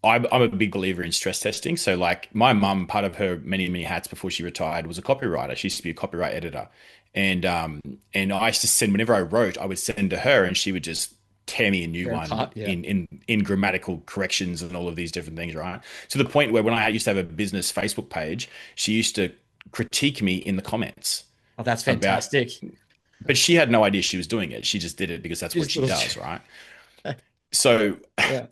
Speaker 3: I'm a big believer in stress testing. So like my mum, part of her many, many hats before she retired was a copywriter. She used to be a copyright editor. And I used to send whenever I wrote, I would send to her and she would just tear me a new
Speaker 2: Fair
Speaker 3: one
Speaker 2: part. Yeah.
Speaker 3: in grammatical corrections and all of these different things, right? To the point where when I used to have a business Facebook page, she used to critique me in the comments
Speaker 2: Oh, that's
Speaker 3: about,
Speaker 2: fantastic.
Speaker 3: but she had no idea she was doing it. She just did it because that's what
Speaker 2: Just
Speaker 3: she
Speaker 2: little,
Speaker 3: does, right? So
Speaker 2: yeah.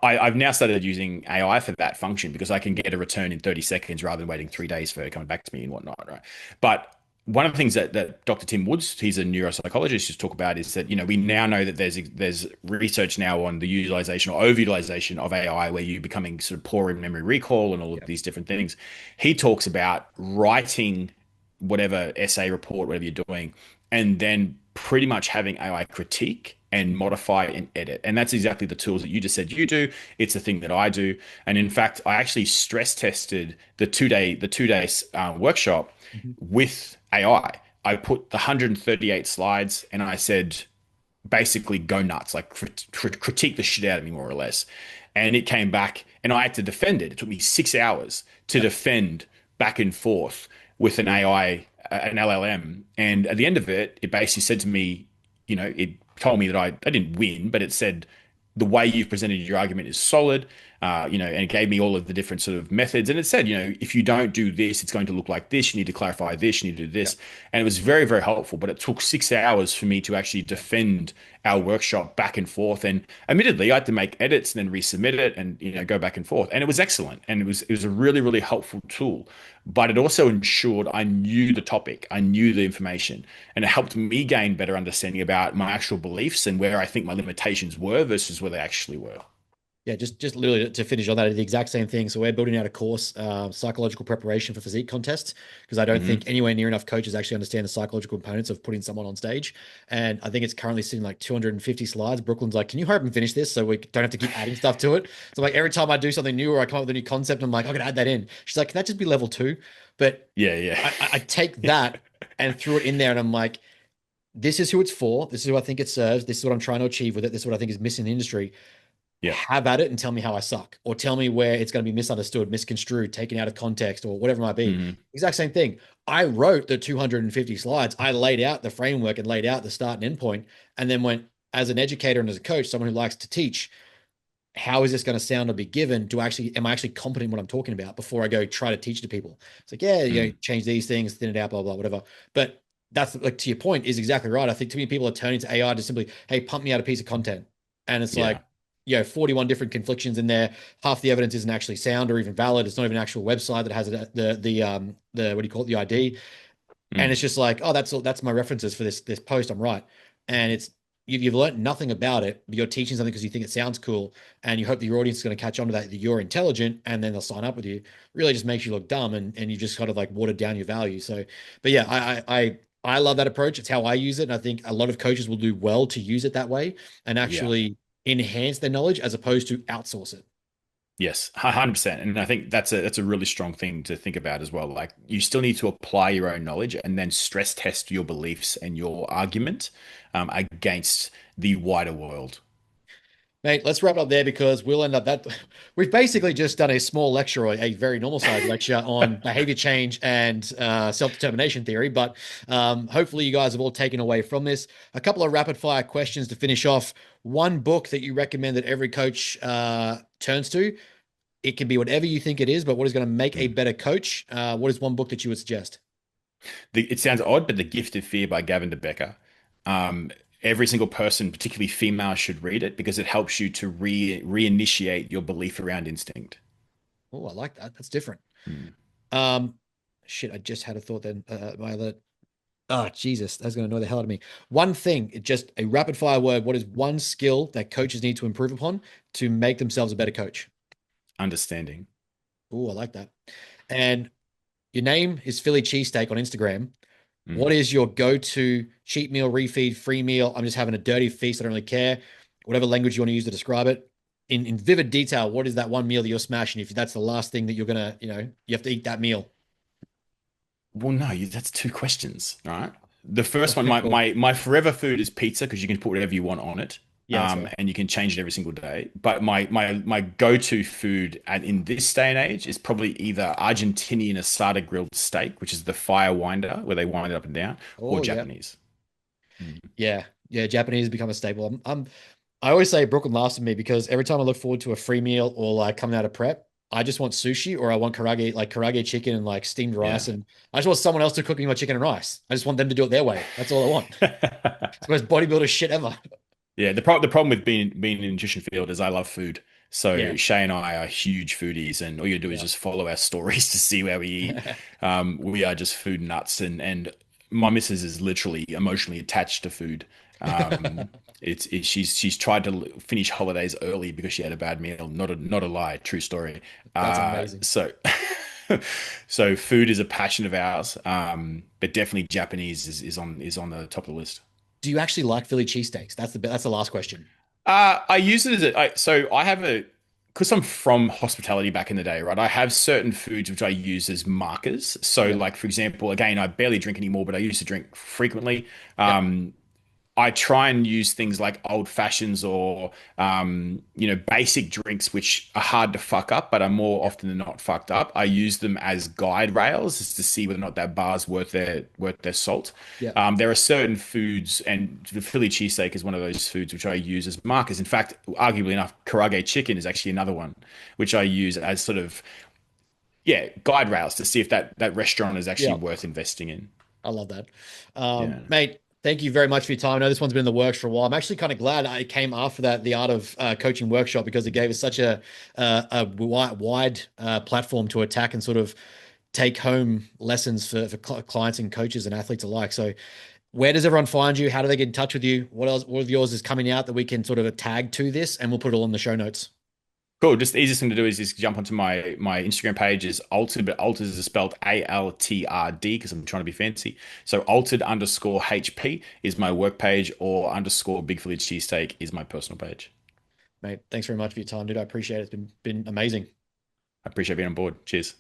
Speaker 3: I've now started using AI for that function because I can get a return in 30 seconds rather than waiting 3 days for it coming back to me and whatnot, right? But one of the things that Dr. Tim Woods, he's a neuropsychologist, just talk about is that, we now know that there's research now on the utilization or overutilization of AI where you're becoming sort of poor in memory recall and all of
Speaker 2: Yeah.
Speaker 3: these different things. He talks about writing whatever essay report, whatever you're doing, and then pretty much having AI critique and modify and edit. And that's exactly the tools that you just said you do. It's the thing that I do. And in fact, I actually stress tested the two day workshop
Speaker 2: Mhm.
Speaker 3: with AI. I put the 138 slides and I said, basically go nuts, like critique the shit out of me more or less. And it came back and I had to defend it. It took me 6 hours to
Speaker 2: Yep.
Speaker 3: defend back and forth with an AI, an LLM. And at the end of it, it basically said to me, it told me that I didn't win, but it said, the way you've presented your argument is solid. And it gave me all of the different sort of methods. And it said, if you don't do this, it's going to look like this. You need to clarify this. You need to do
Speaker 2: Yeah.
Speaker 3: this. And it was very, very helpful. But it took 6 hours for me to actually defend our workshop back and forth. And admittedly, I had to make edits and then resubmit it and go back and forth. And it was excellent. And it was a really, really helpful tool. But it also ensured I knew the topic, I knew the information, and it helped me gain better understanding about my actual beliefs and where I think my limitations were versus where they actually were.
Speaker 2: Yeah, just literally to finish on that, the exact same thing. So we're building out a course, psychological preparation for physique contests, because I don't think
Speaker 3: Hmm.
Speaker 2: anywhere near enough coaches actually understand the psychological components of putting someone on stage. And I think it's currently sitting like 250 slides. Brooklyn's like, can you hurry up and finish this so we don't have to keep adding stuff to it? So like every time I do something new or I come up with a new concept, I'm like, I can add that in. She's like, can that just be level two? But
Speaker 3: Yeah, yeah.
Speaker 2: I take that and threw it in there, and I'm like, this is who it's for. This is who I think it serves. This is what I'm trying to achieve with it. This is what I think is missing in the industry.
Speaker 3: Yeah.
Speaker 2: Have at it and tell me how I suck, or tell me where it's going to be misunderstood, misconstrued, taken out of context, or whatever it might be.
Speaker 3: Hmm.
Speaker 2: Exact same thing. I wrote the 250 slides. I laid out the framework and laid out the start and end point, and then went, as an educator and as a coach, someone who likes to teach, how is this going to sound or be given? Am I actually competent in what I'm talking about before I go try to teach to people? It's like, yeah, change these things, thin it out, blah, blah, whatever. But that's like, to your point, is exactly right. I think too many people are turning to AI to simply, hey, pump me out a piece of content. And it's like,
Speaker 3: Yeah.
Speaker 2: 41 different conflictions in there. Half the evidence isn't actually sound or even valid. It's not even an actual website that has the what do you call it, the ID. And
Speaker 3: Mm.
Speaker 2: it's just like, oh, that's my references for this post. I'm right. And it's you've learned nothing about it, but you're teaching something because you think it sounds cool, and you hope that your audience is going to catch on to that you're intelligent, and then they'll sign up with you. Really just makes you look dumb, and you just kind of like watered down your value. So, but yeah, I love that approach. It's how I use it, and I think a lot of coaches will do well to use it that way and
Speaker 3: Yeah.
Speaker 2: actually enhance their knowledge as opposed to outsource it.
Speaker 3: Yes, 100%. And I think that's a really strong thing to think about as well. Like you still need to apply your own knowledge and then stress test your beliefs and your argument against the wider world.
Speaker 2: Mate, let's wrap it up there because we'll end up that we've basically just done a small lecture, or a very normal sized lecture on behavior change and self-determination theory. But hopefully you guys have all taken away from this a couple of rapid fire questions to finish off. One book that you recommend that every coach turns to. It can be whatever you think it is, but what is going to make a
Speaker 3: Mm.
Speaker 2: better coach? What is one book that you would suggest?
Speaker 3: It sounds odd, but The Gift of Fear by Gavin de Becker. Um, every single person, particularly female, should read it because it helps you to reinitiate your belief around instinct.
Speaker 2: Oh, I like that. That's different.
Speaker 3: Mm.
Speaker 2: Um, shit, I just had a thought then. My other Oh, Jesus, that's going to annoy the hell out of me. One thing, just a rapid fire word. What is one skill that coaches need to improve upon to make themselves a better coach?
Speaker 3: Understanding.
Speaker 2: Oh, I like that. And your name is Philly Cheesesteak on Instagram. What
Speaker 3: Mm.
Speaker 2: is your go-to cheat meal, refeed, free meal? I'm just having a dirty feast. I don't really care. Whatever language you want to use to describe it. In vivid detail, what is that one meal that you're smashing? If that's the last thing that you're gonna, you have to eat that meal.
Speaker 3: Well, no, that's two questions, right? The first one,
Speaker 2: Okay,
Speaker 3: my
Speaker 2: cool.
Speaker 3: my my forever food is pizza because you can put whatever you want on it,
Speaker 2: Yeah, that's fair.
Speaker 3: and you can change it every single day. But my go-to food in this day and age is probably either Argentinian asada grilled steak, which is the fire winder where they wind it up and down, or
Speaker 2: Oh, yeah.
Speaker 3: Japanese. Mm.
Speaker 2: Yeah, yeah, Japanese has become a staple. I always say Brooklyn laughs at me because every time I look forward to a free meal or like coming out of prep, I just want sushi, or I want karage, like karage chicken and like steamed
Speaker 3: Yeah.
Speaker 2: rice, and I just want someone else to cook me my chicken and rice. I just want them to do it their way. That's all I want. It's the most bodybuilder shit ever.
Speaker 3: Yeah, the problem with being in the nutrition field is I love food.
Speaker 2: Yeah,
Speaker 3: So Shay and I are huge foodies, and all you do is
Speaker 2: yeah.
Speaker 3: just follow our stories to see where we eat. We are just food nuts, and my missus is literally emotionally attached to food. She's tried to finish holidays early because she had a bad meal. Not a lie, true story.
Speaker 2: That's amazing.
Speaker 3: So so food is a passion of ours, but definitely Japanese is on the top of the list.
Speaker 2: Do you actually like Philly cheesesteaks? That's the last question.
Speaker 3: I use it so I have because I'm from hospitality back in the day, right? I have certain foods which I use as markers. So,
Speaker 2: Yeah,
Speaker 3: like for example, again, I barely drink anymore, but I used to drink frequently.
Speaker 2: yeah.
Speaker 3: Um, I try and use things like old fashions or basic drinks which are hard to fuck up, but are more often than not fucked up. I use them as guide rails just to see whether or not that bar's worth their salt.
Speaker 2: Yeah.
Speaker 3: There are certain foods, and the Philly cheesesteak is one of those foods which I use as markers. In fact, arguably enough, karage chicken is actually another one which I use as sort of guide rails to see if that restaurant is actually
Speaker 2: Yeah.
Speaker 3: worth investing in.
Speaker 2: I love that.
Speaker 3: Yeah.
Speaker 2: Mate, thank you very much for your time. I know this one's been in the works for a while. I'm actually kind of glad I came after that, the Art of Coaching workshop, because it gave us such a wide platform to attack and sort of take home lessons for clients and coaches and athletes alike. So where does everyone find you? How do they get in touch with you? What else, what of yours is coming out that we can sort of tag to this, and we'll put it all in the show notes.
Speaker 3: Cool. Just the easiest thing to do is just jump onto my Instagram page is altered, but altered is spelled ALTRD because I'm trying to be fancy. So altered underscore HP is my work page, or underscore Big Philly Cheesesteak is my personal page.
Speaker 2: Mate, thanks very much for your time, dude. I appreciate it. It's been amazing.
Speaker 3: I appreciate being on board. Cheers.